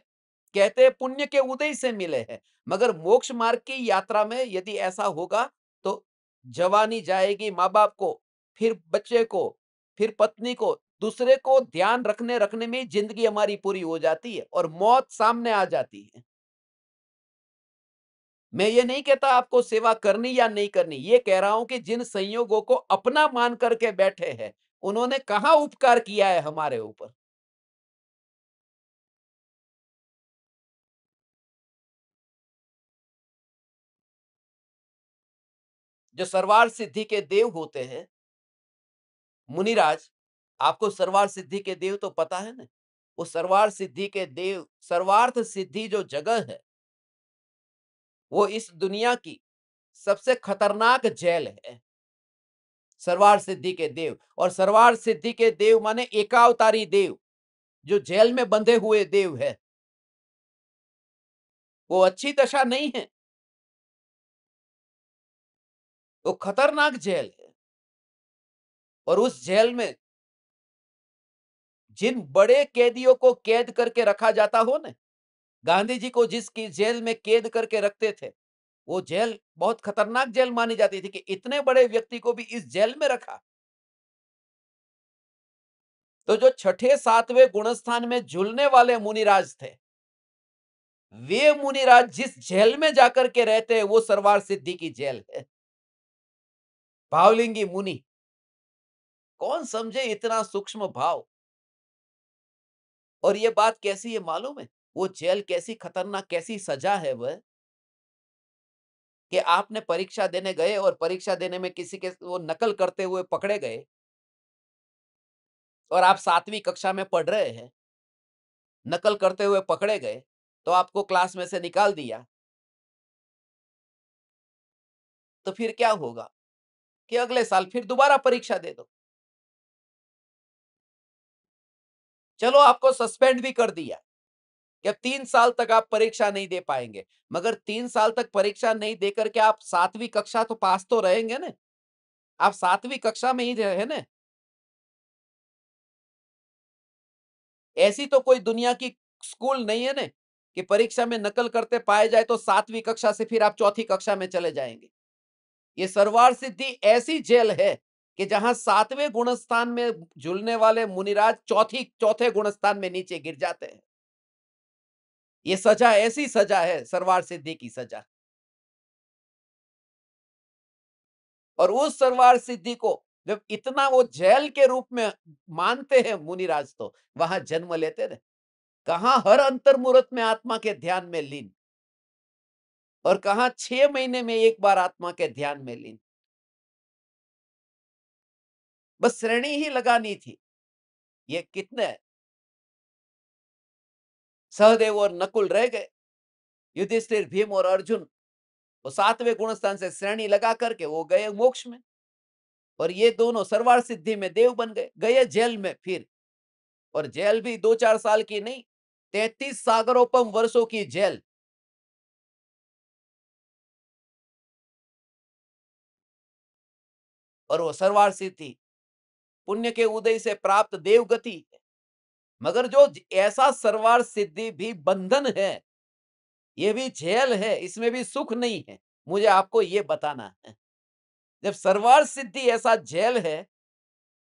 कहते हैं पुण्य के उदय से मिले हैं, मगर मोक्ष मार्ग की यात्रा में यदि ऐसा होगा तो जवानी जाएगी माँ-बाप को, फिर बच्चे को, फिर पत्नी को, दूसरे को ध्यान रखने रखने में ही जिंदगी हमारी पूरी हो जाती है और मौत सामने आ जाती है। मैं ये नहीं कहता आपको सेवा करनी या नहीं करनी, ये कह रहा हूं कि जिन संयोगों को अपना मान करके बैठे हैं, उन्होंने कहाँ उपकार किया है हमारे ऊपर। जो सर्वार सिद्धि के देव होते हैं, मुनिराज, आपको सर्वार सिद्धि के देव तो पता है ना? वो सर्वार सिद्धि के देव, सर्वार्थ सिद्धि जो जगह है, वो इस दुनिया की सबसे खतरनाक जेल है। सर्वार सिद्धि के देव, और सर्वार सिद्धि के देव माने एकावतारी देव, जो जेल में बंधे हुए देव है। वो अच्छी दशा नहीं है, वो खतरनाक जेल है। और उस जेल में जिन बड़े कैदियों को कैद करके रखा जाता हो ना, गांधी जी को जिसकी जेल में कैद करके रखते थे, वो जेल बहुत खतरनाक जेल मानी जाती थी कि इतने बड़े व्यक्ति को भी इस जेल में रखा। तो जो छठे सातवें गुणस्थान में झूलने वाले मुनिराज थे, वे मुनिराज जिस जेल में जाकर के रहते हैं, वो सर्वार सिद्धि की जेल है। भावलिंगी मुनि, कौन समझे इतना सूक्ष्म भाव। और ये बात कैसी है मालूम है? वो जेल कैसी खतरनाक, कैसी सजा है वह, कि आपने परीक्षा देने गए और परीक्षा देने में किसी के वो नकल करते हुए पकड़े गए, और आप 7वीं कक्षा में पढ़ रहे हैं, नकल करते हुए पकड़े गए, तो आपको क्लास में से निकाल दिया। तो फिर क्या होगा कि अगले साल फिर दोबारा परीक्षा दे दो। चलो आपको सस्पेंड भी कर दिया कि अब 3 साल तक आप परीक्षा नहीं दे पाएंगे, मगर 3 साल तक परीक्षा नहीं देकर के आप 7वीं कक्षा तो पास तो रहेंगे ना। आप 7वीं कक्षा में ही रहे ना। ऐसी तो कोई दुनिया की स्कूल नहीं है ना कि परीक्षा में नकल करते पाए जाए तो 7वीं कक्षा से फिर आप चौथी कक्षा में चले जाएंगे। ये सर्वार सिद्धि ऐसी जेल है कि जहां 7वें गुणस्थान में झूलने वाले मुनिराज चौथे गुणस्थान में नीचे गिर जाते हैं। ये सजा, ऐसी सजा है सर्वार सिद्धि की सजा। और उस सर्वार सिद्धि को जब इतना वो जेल के रूप में मानते हैं मुनिराज, तो वहां जन्म लेते रहे। कहां हर अंतर मुहूर्त में आत्मा के ध्यान में लीन, और कहा 6 महीने में एक बार आत्मा के ध्यान में लीन। बस श्रेणी ही लगानी थी। ये कितने सहदेव और नकुल रह गए, युधिष्ठिर, भीम और अर्जुन वो 7वें गुणस्थान से श्रेणी लगा करके वो गए मोक्ष में, और ये दोनों सर्वार सिद्धि में देव बन गए, गए जेल में फिर। और जेल भी 2-4 साल की नहीं, 33 सागरोपम वर्षों की जेल। और वो सर्वार सिद्धि पुण्य के उदय से प्राप्त देव गति है। मगर जो ऐसा सर्वार सिद्धि भी बंधन है, ये भी जेल है, इसमें भी सुख नहीं है। मुझे आपको ये बताना है, जब सर्वार सिद्धि ऐसा जेल है,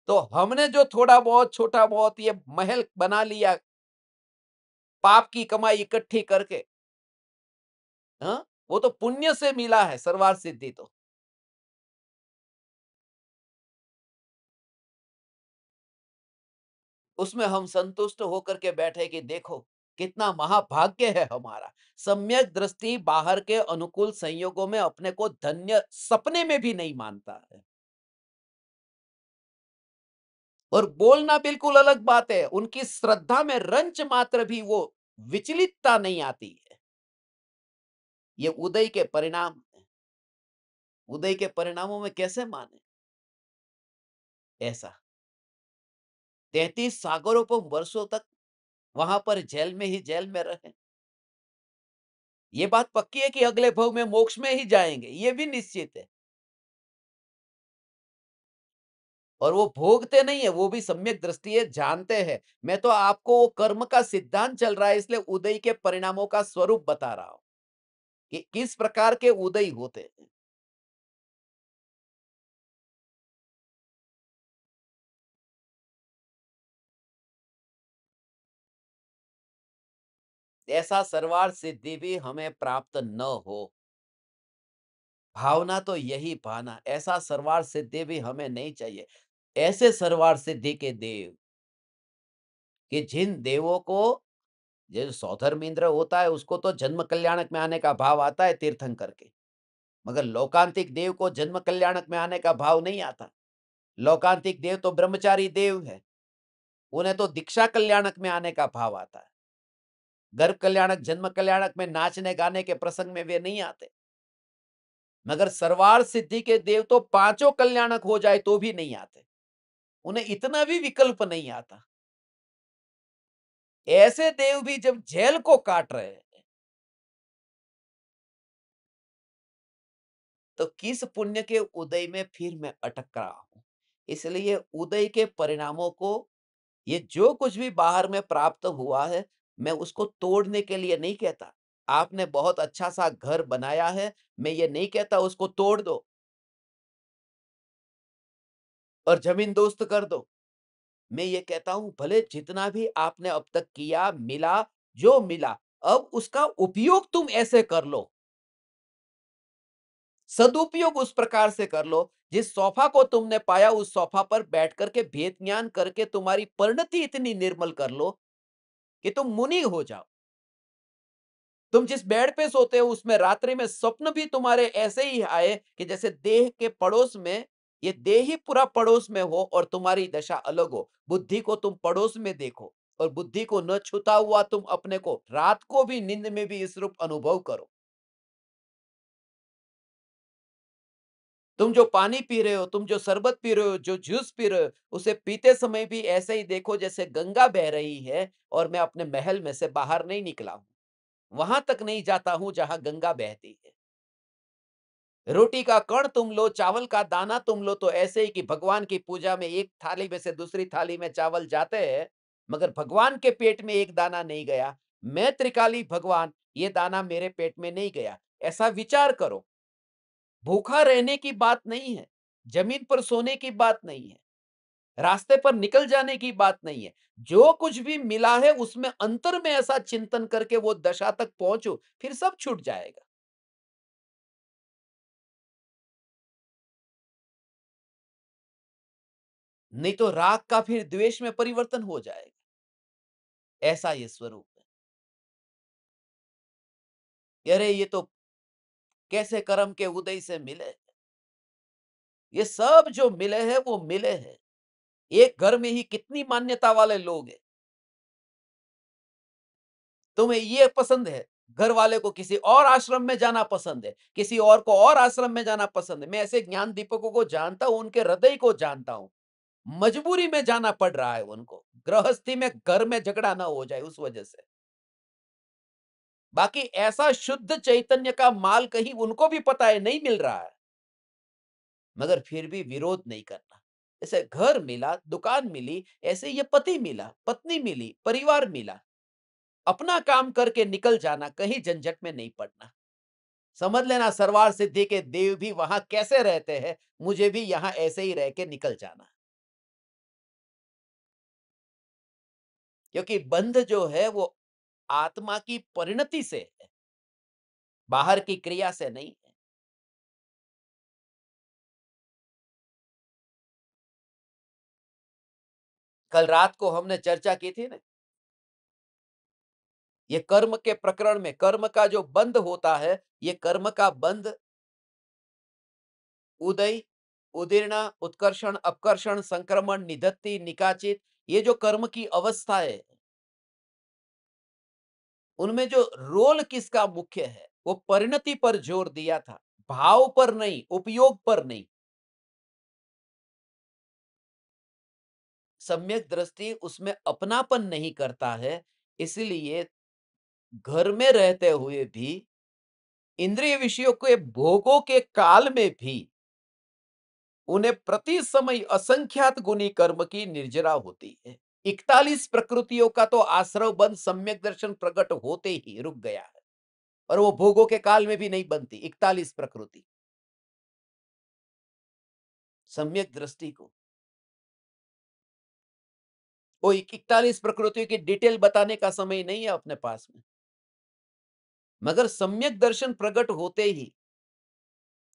तो हमने जो थोड़ा बहुत छोटा बहुत ये महल बना लिया पाप की कमाई इकट्ठी करके, हाँ, वो तो पुण्य से मिला है सर्वार सिद्धि तो। उसमें हम संतुष्ट होकर के बैठे कि देखो कितना महाभाग्य है हमारा। सम्यक दृष्टि बाहर के अनुकूल संयोगों में अपने को धन्य सपने में भी नहीं मानता है। और बोलना बिल्कुल अलग बात है, उनकी श्रद्धा में रंच मात्र भी वो विचलितता नहीं आती है। ये उदय के परिणाम हैं। उदय के परिणामों में कैसे माने? ऐसा 33 सागरों पर वर्षों तक वहां पर जेल में ही जेल में रहे। ये बात पक्की है कि अगले भव में मोक्ष में ही जाएंगे, ये भी निश्चित है। और वो भोगते नहीं है, वो भी सम्यक दृष्टि है, जानते हैं। मैं तो आपको वो कर्म का सिद्धांत चल रहा है, इसलिए उदय के परिणामों का स्वरूप बता रहा हूं कि किस प्रकार के उदय होते हैं। ऐसा सर्वार्थ सिद्धि भी हमें प्राप्त न हो, भावना तो यही पाना, ऐसा सर्वार्थ सिद्धि भी हमें नहीं चाहिए। ऐसे सर्वार्थ सिद्धि के देव कि जिन देवों को, जो सौधर्म इंद्र होता है उसको तो जन्म कल्याणक में आने का भाव आता है तीर्थंकर के, मगर लौकांतिक देव को जन्म कल्याणक में आने का भाव नहीं आता। लौकांतिक देव तो ब्रह्मचारी देव है, उन्हें तो दीक्षा कल्याणक में आने का भाव आता है। गर्भ कल्याणक, जन्म कल्याणक में नाचने गाने के प्रसंग में वे नहीं आते। मगर सर्वार्थ सिद्धि के देव तो पांचों कल्याणक हो जाए तो भी नहीं आते, उन्हें इतना भी विकल्प नहीं आता। ऐसे देव भी जब जेल को काट रहे हैं, तो किस पुण्य के उदय में फिर मैं अटक रहा हूं। इसलिए उदय के परिणामों को, ये जो कुछ भी बाहर में प्राप्त हुआ है, मैं उसको तोड़ने के लिए नहीं कहता। आपने बहुत अच्छा सा घर बनाया है, मैं ये नहीं कहता उसको तोड़ दो और जमीन दोस्त कर दो। मैं ये कहता हूं भले जितना भी आपने अब तक किया, मिला, जो मिला, अब उसका उपयोग तुम ऐसे कर लो, सदुपयोग उस प्रकार से कर लो, जिस सोफा को तुमने पाया उस सोफा पर बैठ करके भेद ज्ञान करके तुम्हारी परिणति इतनी निर्मल कर लो कि तुम मुनि हो जाओ। तुम जिस बेड पे सोते हो उसमें रात्रि में स्वप्न भी तुम्हारे ऐसे ही आए कि जैसे देह के पड़ोस में, ये देह ही पूरा पड़ोस में हो और तुम्हारी दशा अलग हो। बुद्धि को तुम पड़ोस में देखो और बुद्धि को न छूता हुआ तुम अपने को रात को भी नींद में भी इस रूप अनुभव करो। तुम जो पानी पी रहे हो, तुम जो शरबत पी रहे हो, जो जूस पी रहे हो, उसे पीते समय भी ऐसे ही देखो जैसे गंगा बह रही है और मैं अपने महल में से बाहर नहीं निकला हूं, वहां तक नहीं जाता हूं जहां गंगा बहती है। रोटी का कण तुम लो, चावल का दाना तुम लो, तो ऐसे ही कि भगवान की पूजा में एक थाली में से दूसरी थाली में चावल जाते हैं, मगर भगवान के पेट में एक दाना नहीं गया। मैं त्रिकाली भगवान, ये दाना मेरे पेट में नहीं गया। ऐसा विचार करो। भूखा रहने की बात नहीं है, जमीन पर सोने की बात नहीं है, रास्ते पर निकल जाने की बात नहीं है। जो कुछ भी मिला है उसमें अंतर में ऐसा चिंतन करके वो दशा तक पहुंचो, फिर सब छूट जाएगा। नहीं तो राग का फिर द्वेष में परिवर्तन हो जाएगा। ऐसा ये स्वरूप है। कि अरे ये तो कैसे कर्म के उदय से मिले। ये सब जो मिले हैं वो मिले हैं। एक घर में ही कितनी मान्यता वाले लोग हैं। तुम्हें ये पसंद है, घर वाले को किसी और आश्रम में जाना पसंद है, किसी और को और आश्रम में जाना पसंद है। मैं ऐसे ज्ञान दीपकों को जानता हूं, उनके हृदय को जानता हूं। मजबूरी में जाना पड़ रहा है उनको, गृहस्थी में घर में झगड़ा ना हो जाए उस वजह से। बाकी ऐसा शुद्ध चैतन्य का माल कहीं उनको भी पता है नहीं मिल रहा है, मगर फिर भी विरोध नहीं करना। जैसे घर मिला, दुकान मिली, ऐसे ये पति मिला, पत्नी मिली, परिवार मिला। अपना काम करके निकल जाना, कहीं झंझट में नहीं पड़ना। समझ लेना सरवार सिद्धि के देव भी वहां कैसे रहते हैं, मुझे भी यहाँ ऐसे ही रह के निकल जाना। क्योंकि बंध जो है वो आत्मा की परिणति से है, बाहर की क्रिया से नहीं है। कल रात को हमने चर्चा की थी ना, ये कर्म के प्रकरण में कर्म का जो बंध होता है, ये कर्म का बंध उदय, उदीर्णा, उत्कर्षण, अपकर्षण, संक्रमण, निधत्ति, निकाचित, ये जो कर्म की अवस्था है, उनमें जो रोल किसका मुख्य है, वो परिणति पर जोर दिया था, भाव पर नहीं, उपयोग पर नहीं। सम्यक दृष्टि उसमें अपनापन नहीं करता है, इसलिए घर में रहते हुए भी इंद्रिय विषयों के भोगों के काल में भी उन्हें प्रति समय असंख्यात गुनी कर्म की निर्जरा होती है। 41 प्रकृतियों का तो आश्रव बंध सम्यक दर्शन प्रकट होते ही रुक गया है, और वो भोगों के काल में भी नहीं बनती 41 प्रकृति। सम्यक दृष्टि को वो 41 प्रकृतियों की डिटेल बताने का समय नहीं है अपने पास में, मगर सम्यक दर्शन प्रकट होते ही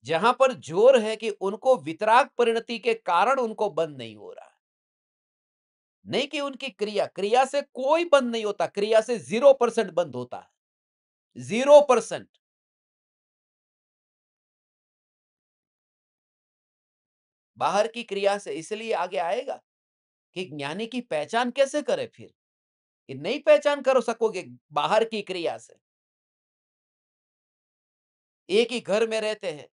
जहां पर जोर है कि उनको वितराग परिणति के कारण उनको बंद नहीं हो रहा, नहीं कि उनकी क्रिया क्रिया से कोई बंद नहीं होता, क्रिया से 0% बंद होता है, 0%। बाहर की क्रिया से इसलिए आगे आएगा कि ज्ञानी की पहचान कैसे करे फिर, कि नहीं पहचान कर सकोगे बाहर की क्रिया से। एक ही घर में रहते हैं,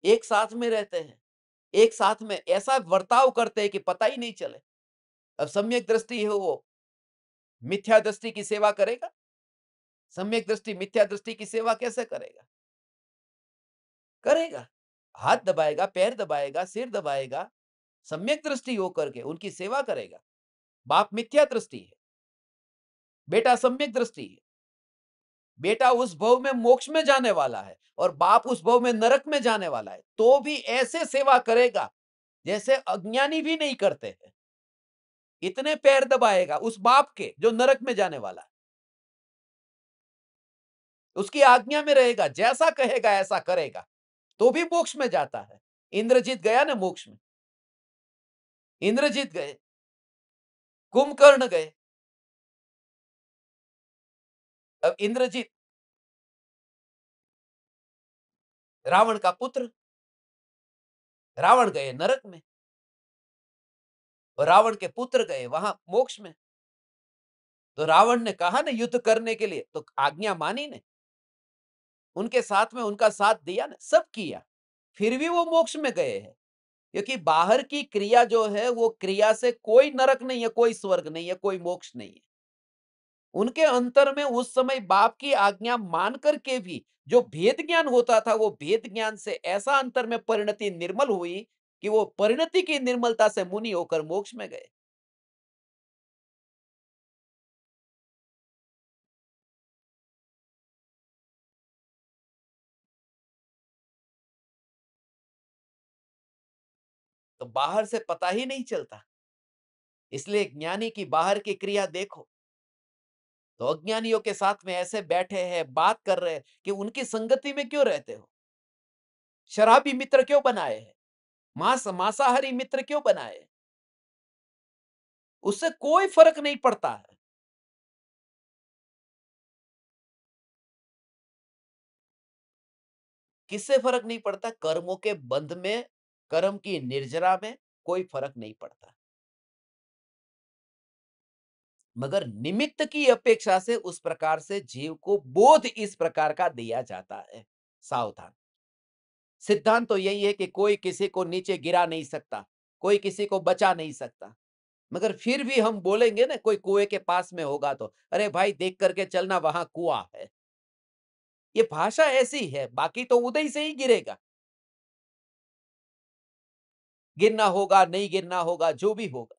एक साथ में रहते हैं, एक साथ में ऐसा बर्ताव करते हैं कि पता ही नहीं चले। अब सम्यक दृष्टि है वो मिथ्या दृष्टि की सेवा करेगा? सम्यक दृष्टि मिथ्या दृष्टि की सेवा कैसे करेगा? करेगा। हाथ दबाएगा, पैर दबाएगा, सिर दबाएगा, सम्यक दृष्टि होकर के उनकी सेवा करेगा। बाप मिथ्या दृष्टि है, बेटा सम्यक दृष्टि है। बेटा उस भव में मोक्ष में जाने वाला है और बाप उस भव में नरक में जाने वाला है, तो भी ऐसे सेवा करेगा जैसे अज्ञानी भी नहीं करते हैं। इतने पैर दबाएगा उस बाप के जो नरक में जाने वाला है, उसकी आज्ञा में रहेगा, जैसा कहेगा ऐसा करेगा, तो भी मोक्ष में जाता है। इंद्रजीत गया ना मोक्ष में, इंद्रजीत गए, कुंभकर्ण गए। अब इंद्रजीत रावण का पुत्र, रावण गए नरक में और रावण के पुत्र गए वहां मोक्ष में। तो रावण ने कहा ना युद्ध करने के लिए, तो आज्ञा मानी ने, उनके साथ में उनका साथ दिया ना, सब किया, फिर भी वो मोक्ष में गए हैं। क्योंकि बाहर की क्रिया जो है वो क्रिया से कोई नरक नहीं है, कोई स्वर्ग नहीं है, कोई मोक्ष नहीं है। उनके अंतर में उस समय बाप की आज्ञा मान करके भी जो भेद ज्ञान होता था, वो भेद ज्ञान से ऐसा अंतर में परिणति निर्मल हुई कि वो परिणति की निर्मलता से मुनि होकर मोक्ष में गए। तो बाहर से पता ही नहीं चलता, इसलिए ज्ञानी की बाहर की क्रिया देखो, तो अज्ञानियों के साथ में ऐसे बैठे हैं, बात कर रहे हैं कि उनकी संगति में क्यों रहते हो? शराबी मित्र क्यों बनाए हैं? मांसाहारी मित्र क्यों बनाए हैं? उससे कोई फर्क नहीं पड़ता है। किससे फर्क नहीं पड़ता? कर्मों के बंध में, कर्म की निर्जरा में कोई फर्क नहीं पड़ता। मगर निमित्त की अपेक्षा से उस प्रकार से जीव को बोध इस प्रकार का दिया जाता है। सावधान। सिद्धांत तो यही है कि कोई किसी को नीचे गिरा नहीं सकता, कोई किसी को बचा नहीं सकता। मगर फिर भी हम बोलेंगे ना, कोई कुएं के पास में होगा तो, अरे भाई देख करके चलना वहां कुआं है। ये भाषा ऐसी है, बाकी तो उदय से ही गिरेगा। गिरना होगा, नहीं गिरना होगा, जो भी होगा।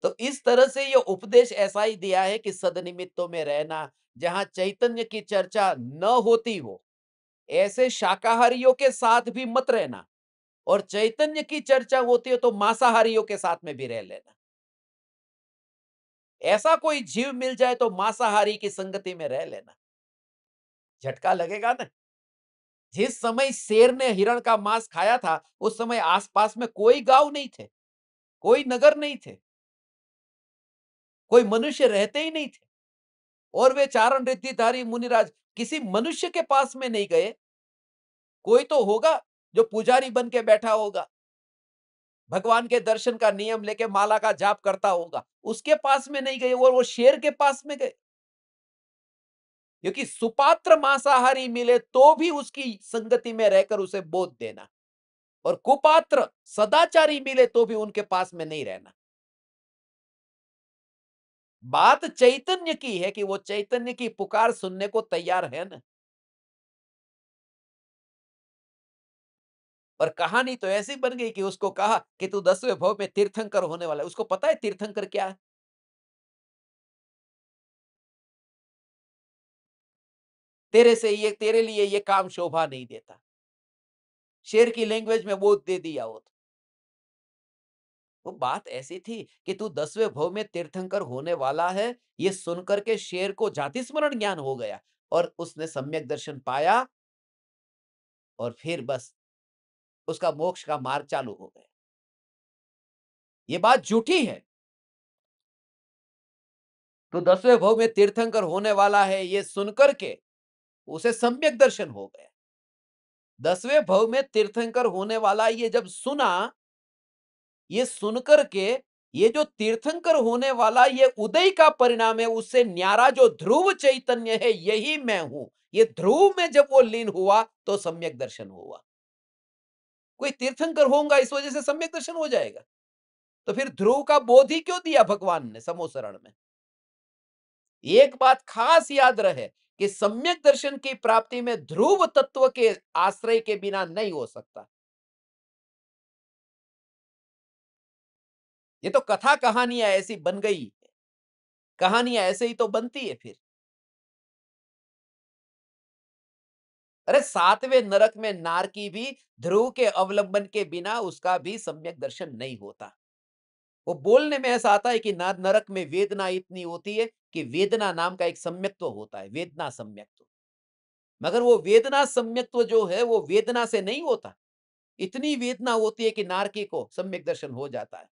तो इस तरह से ये उपदेश ऐसा ही दिया है कि सदनिमित्तों में रहना, जहां चैतन्य की चर्चा न होती हो, ऐसे शाकाहारियों के साथ भी मत रहना, और चैतन्य की चर्चा होती है तो मांसाहारियों के साथ में भी रह लेना। ऐसा कोई जीव मिल जाए तो मांसाहारी की संगति में रह लेना, झटका लगेगा ना। जिस समय शेर ने हिरण का मांस खाया था, उस समय आसपास में कोई गांव नहीं थे, कोई नगर नहीं थे, कोई मनुष्य रहते ही नहीं थे, और वे चारण रिद्धिधारी मुनिराज किसी मनुष्य के पास में नहीं गए। कोई तो होगा जो पुजारी बन के बैठा होगा, भगवान के दर्शन का नियम लेके माला का जाप करता होगा, उसके पास में नहीं गए और वो शेर के पास में गए। क्योंकि सुपात्र मांसाहारी मिले तो भी उसकी संगति में रहकर उसे बोध देना, और कुपात्र सदाचारी मिले तो भी उनके पास में नहीं रहना। बात चैतन्य की है कि वो चैतन्य की पुकार सुनने को तैयार है ना। और कहानी तो ऐसी बन गई कि उसको कहा कि तू 10वें भव में तीर्थंकर होने वाला है। उसको पता है तीर्थंकर क्या है? तेरे लिए ये काम शोभा नहीं देता। शेर की लैंग्वेज में बोध दे दिया वो तो। वो बात ऐसी थी कि तू 10वें भव में तीर्थंकर होने वाला है, ये सुनकर के शेर को जाति स्मरण ज्ञान हो गया और उसने सम्यक दर्शन पाया, और फिर बस उसका मोक्ष का मार्ग चालू हो गया। ये बात झूठी है। तो 10वें भव में तीर्थंकर होने वाला है, ये सुनकर के उसे सम्यक दर्शन हो गया। 10वें भव में तीर्थंकर होने वाला ये जब सुना, ये सुनकर के ये जो तीर्थंकर होने वाला ये उदय का परिणाम है, उससे न्यारा जो ध्रुव चैतन्य है यही मैं हूं, ये ध्रुव में जब वो लीन हुआ तो सम्यक दर्शन हुआ। कोई तीर्थंकर होगा इस वजह से सम्यक दर्शन हो जाएगा? तो फिर ध्रुव का बोध ही क्यों दिया भगवान ने समोसरण में? एक बात खास याद रहे कि सम्यक दर्शन की प्राप्ति में ध्रुव तत्व के आश्रय के बिना नहीं हो सकता। ये तो कथा कहानियां ऐसी बन गई, कहानियां ऐसे ही तो बनती है फिर। अरे 7वें नरक में नारकी भी ध्रुव के अवलंबन के बिना उसका भी सम्यक दर्शन नहीं होता। वो बोलने में ऐसा आता है कि नरक में वेदना इतनी होती है कि वेदना नाम का एक सम्यक्त्व होता है, वेदना सम्यक्त्व। मगर वो वेदना सम्यक्त्व जो है वो वेदना से नहीं होता। इतनी वेदना होती है कि नारकी को सम्यक दर्शन हो जाता है।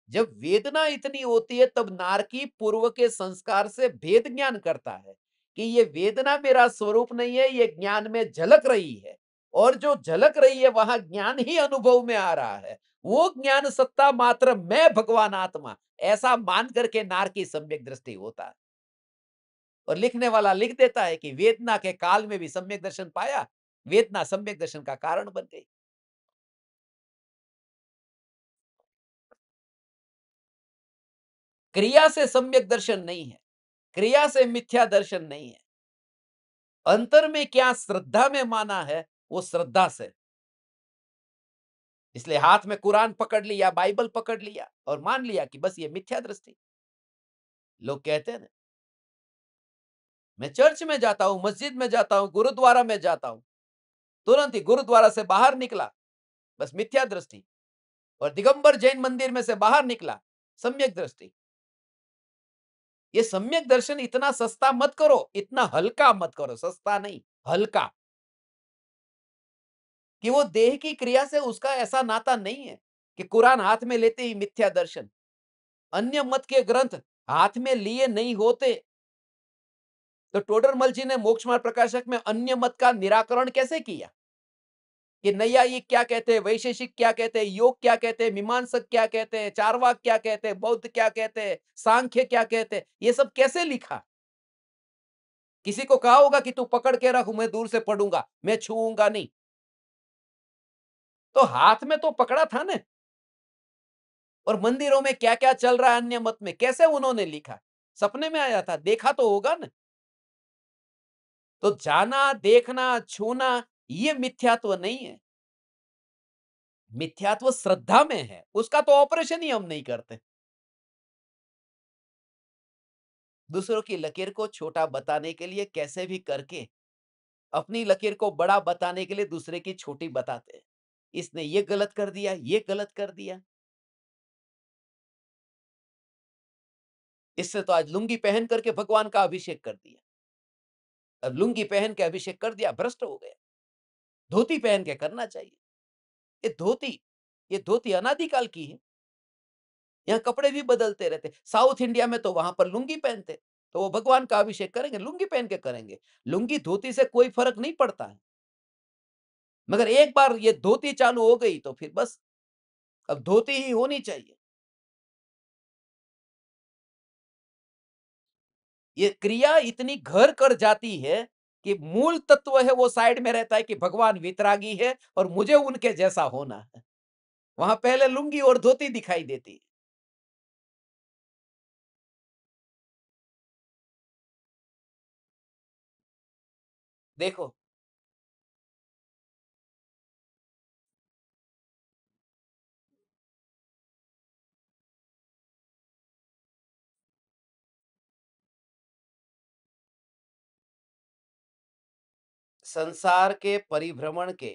जब वेदना इतनी होती है तब नारकी पूर्व के संस्कार से भेद ज्ञान करता है कि ये वेदना मेरा स्वरूप नहीं है, ये ज्ञान में झलक रही है, और जो झलक रही है वहां ज्ञान ही अनुभव में आ रहा है। वो ज्ञान सत्ता मात्र मैं भगवान आत्मा, ऐसा मान करके नारकी सम्यक दृष्टि होता है। और लिखने वाला लिख देता है कि वेदना के काल में भी सम्यक दर्शन पाया, वेदना सम्यक दर्शन का कारण बन गई। क्रिया से सम्यक दर्शन नहीं है, क्रिया से मिथ्या दर्शन नहीं है। अंतर में क्या श्रद्धा में माना है, वो श्रद्धा से। इसलिए हाथ में कुरान पकड़ लिया, बाइबल पकड़ लिया और मान लिया कि बस ये मिथ्या दृष्टि। लोग कहते हैं ना, मैं चर्च में जाता हूं, मस्जिद में जाता हूं, गुरुद्वारा में जाता हूं, तुरंत ही गुरुद्वारा से बाहर निकला, बस मिथ्या दृष्टि। और दिगंबर जैन मंदिर में से बाहर निकला, सम्यक दृष्टि। ये सम्यक दर्शन इतना सस्ता मत करो, इतना हल्का मत करो, सस्ता नहीं, हल्का। कि वो देह की क्रिया से उसका ऐसा नाता नहीं है कि कुरान हाथ में लेते ही मिथ्या दर्शन। अन्य मत के ग्रंथ हाथ में लिए नहीं होते। तो टोडरमल जी ने मोक्ष मार्ग प्रकाशक में अन्य मत का निराकरण कैसे किया कि नैयायिक क्या कहते हैं, वैशेषिक क्या कहते हैं, योग क्या कहते हैं, मीमांसक क्या कहते हैं, चारवाक क्या कहते हैं, बौद्ध क्या कहते हैं, सांख्य क्या कहते हैं, ये सब कैसे लिखा? किसी को कहा होगा कि तू पकड़ के रख, मैं दूर से पढ़ूंगा, मैं छूऊंगा नहीं। तो हाथ में तो पकड़ा था ना। और मंदिरों में क्या-क्या चल रहा है अन्य मत में, कैसे उन्होंने लिखा? सपने में आया था, देखा तो होगा ना। तो जाना, देखना, छूना ये मिथ्यात्व नहीं है। मिथ्यात्व श्रद्धा में है, उसका तो ऑपरेशन ही हम नहीं करते। दूसरों की लकीर को छोटा बताने के लिए कैसे भी करके अपनी लकीर को बड़ा बताने के लिए दूसरे की छोटी बताते हैं। इसने ये गलत कर दिया, ये गलत कर दिया। इससे तो आज लुंगी पहन करके भगवान का अभिषेक कर दिया। अब लुंगी पहन के अभिषेक कर दिया, भ्रष्ट हो गया। धोती पहन के करना चाहिए। ये धोती ये धोती अनादिकाल की है। यहाँ कपड़े भी बदलते रहते। साउथ इंडिया में तो वहां पर लुंगी पहनते, तो वो भगवान का अभिषेक करेंगे, लुंगी पहन के करेंगे। लुंगी धोती से कोई फर्क नहीं पड़ता है। मगर एक बार ये धोती चालू हो गई तो फिर बस अब धोती ही होनी चाहिए। ये क्रिया इतनी घर कर जाती है कि मूल तत्व है वो साइड में रहता है कि भगवान वितरागी है और मुझे उनके जैसा होना है। वहां पहले लुंगी और धोती दिखाई देती है। देखो, संसार के परिभ्रमण के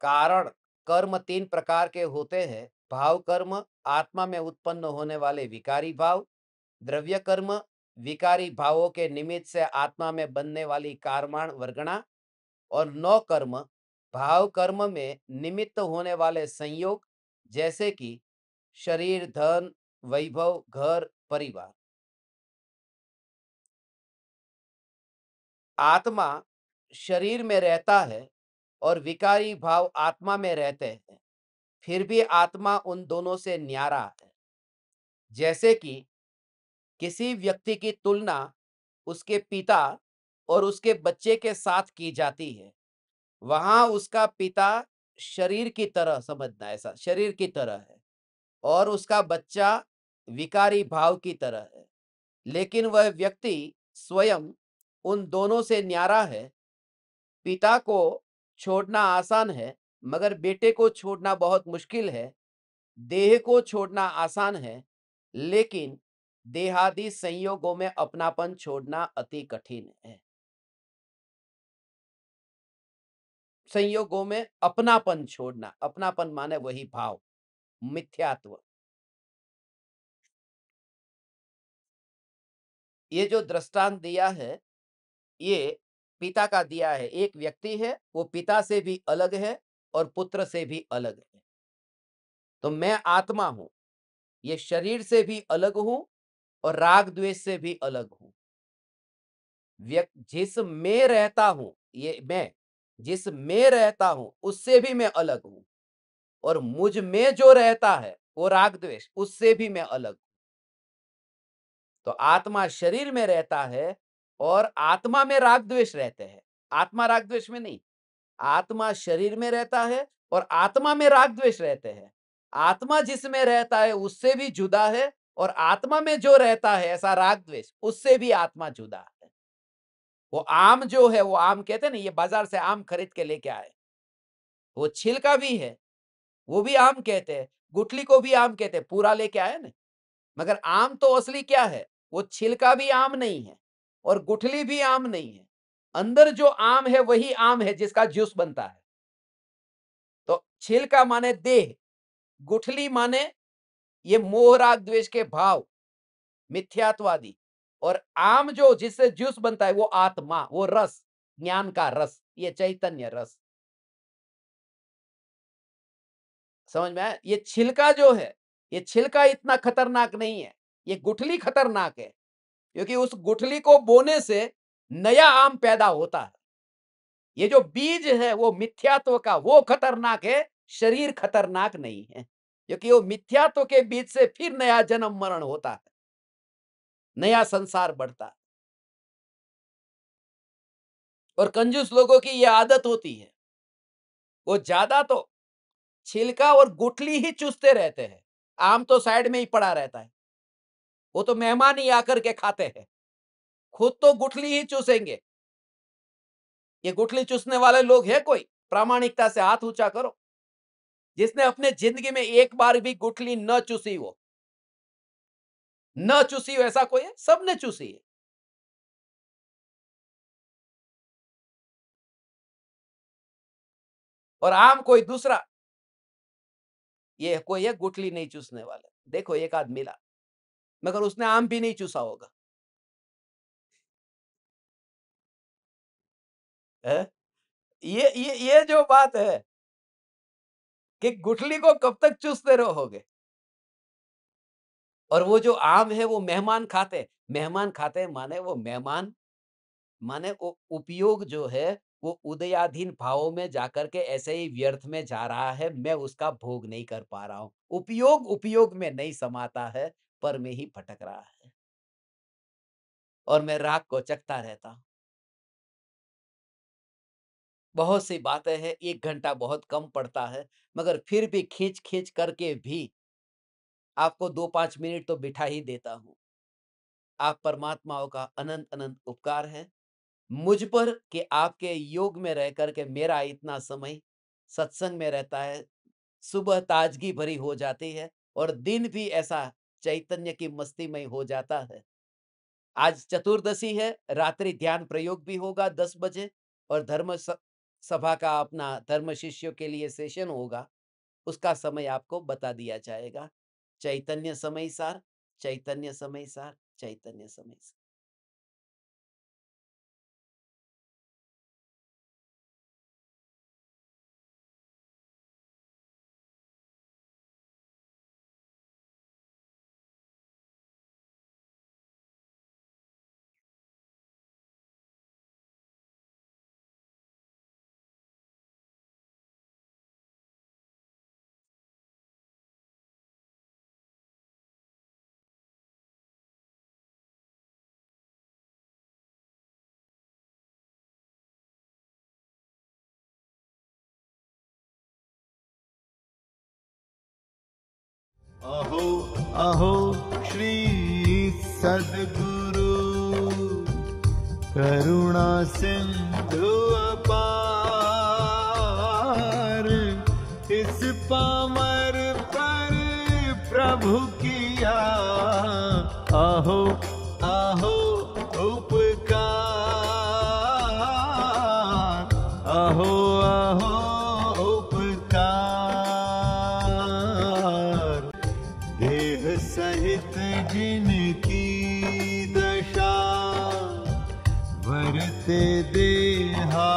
कारण कर्म तीन प्रकार के होते हैं। भाव कर्म, आत्मा में उत्पन्न होने वाले विकारी भाव। द्रव्य कर्म, विकारी भावों के निमित्त से आत्मा में बनने वाली कार्माण वर्गणा। और नौ कर्म, भाव कर्म में निमित्त होने वाले संयोग, जैसे कि शरीर, धन, वैभव, घर, परिवार। आत्मा शरीर में रहता है और विकारी भाव आत्मा में रहते हैं, फिर भी आत्मा उन दोनों से न्यारा है। जैसे कि किसी व्यक्ति की तुलना उसके पिता और उसके बच्चे के साथ की जाती है, वहां उसका पिता शरीर की तरह समझना, ऐसा शरीर की तरह है और उसका बच्चा विकारी भाव की तरह है। लेकिन वह व्यक्ति स्वयं उन दोनों से न्यारा है। पिता को छोड़ना आसान है, मगर बेटे को छोड़ना बहुत मुश्किल है। देह को छोड़ना आसान है, लेकिन देहादि संयोगों में अपनापन छोड़ना अति कठिन है। संयोगों में अपनापन छोड़ना, अपनापन माने वही भाव, मिथ्यात्व। ये जो दृष्टांत दिया है, ये पिता का दिया है। एक व्यक्ति है, वो पिता से भी अलग है और पुत्र से भी अलग है। तो मैं आत्मा हूं, ये शरीर से भी अलग हूं और राग द्वेष से भी अलग हूं। व्यक्ति जिस में रहता हूं, ये मैं जिस में रहता हूं उससे भी मैं अलग हूं और मुझ में जो रहता है वो राग द्वेष, उससे भी मैं अलग हूं। तो आत्मा शरीर में रहता है और आत्मा में राग द्वेष रहते हैं। आत्मा राग द्वेष में नहीं, आत्मा शरीर में रहता है और आत्मा में राग द्वेष रहते हैं। आत्मा जिसमें रहता है उससे भी जुदा है और आत्मा में जो रहता है ऐसा राग द्वेष, उससे भी आत्मा जुदा है। वो आम जो है, वो आम कहते हैं ना, ये बाजार से आम खरीद के लेके आए, वो छिलका भी है, वो भी आम कहते हैं। गुठली को भी आम कहते हैं, पूरा लेके आए ना। मगर आम तो असली क्या है? वो छिलका भी आम नहीं है और गुठली भी आम नहीं है। अंदर जो आम है वही आम है जिसका जूस बनता है। तो छिलका माने देह, गुठली माने ये मोह राग द्वेष के भाव, मिथ्यात्वादी। और आम जो जिससे जूस बनता है वो आत्मा, वो रस, ज्ञान का रस, ये चैतन्य रस। समझ में आया? ये छिलका जो है, ये छिलका इतना खतरनाक नहीं है, ये गुठली खतरनाक है, क्योंकि उस गुठली को बोने से नया आम पैदा होता है। ये जो बीज है वो मिथ्यात्व का, वो खतरनाक है, शरीर खतरनाक नहीं है, क्योंकि वो मिथ्यात्व के बीज से फिर नया जन्म मरण होता है, नया संसार बढ़ता है। और कंजूस लोगों की ये आदत होती है, वो ज्यादा तो छिलका और गुठली ही चूसते रहते हैं, आम तो साइड में ही पड़ा रहता है। वो तो मेहमान ही आकर के खाते हैं, खुद तो गुठली ही चूसेंगे। ये गुठली चूसने वाले लोग हैं कोई? प्रामाणिकता से हाथ ऊंचा करो, जिसने अपने जिंदगी में एक बार भी गुठली न चूसी हो। न चूसी हो ऐसा कोई है? सबने चूसी है। और आम कोई दूसरा, ये कोई है गुठली नहीं चूसने वाला। देखो एक आध मिला, मगर उसने आम भी नहीं चूसा होगा। है? ये जो बात है कि गुठली को कब तक चूसते रहोगे। और वो जो आम है वो मेहमान खाते, मेहमान खाते माने वो मेहमान, माने वो उपयोग जो है वो उदयाधीन भावों में जाकर के ऐसे ही व्यर्थ में जा रहा है, मैं उसका भोग नहीं कर पा रहा हूं। उपयोग उपयोग में नहीं समाता है, पर में ही भटक रहा है। और मैं राख को चखता रहता हूँ। बहुत सी बातें हैं, 1 घंटा बहुत कम पड़ता है, मगर फिर भी खींच-खींच करके भी आपको 2-5 मिनट तो बिठा ही देता हूँ। आप परमात्माओं का अनंत-अनंत उपकार है मुझ पर कि आपके योग में रह कर के मेरा इतना समय सत्संग में रहता है। सुबह ताजगी भरी हो जाती है और दिन भी ऐसा चैतन्य की मस्तीमय हो जाता है। आज चतुर्दशी है, रात्रि ध्यान प्रयोग भी होगा 10 बजे और सभा का अपना धर्म शिष्यों के लिए सेशन होगा, उसका समय आपको बता दिया जाएगा। चैतन्य समय सार, चैतन्य समय सार, चैतन्य समय सार। अहो अहो श्री सद्गुरु करुणा सिंधु अपार, इस पामर पर प्रभु किया अहो अहो उपकार, अहो अहो उपकार। देह सहित जिनकी दशा, वरते देहा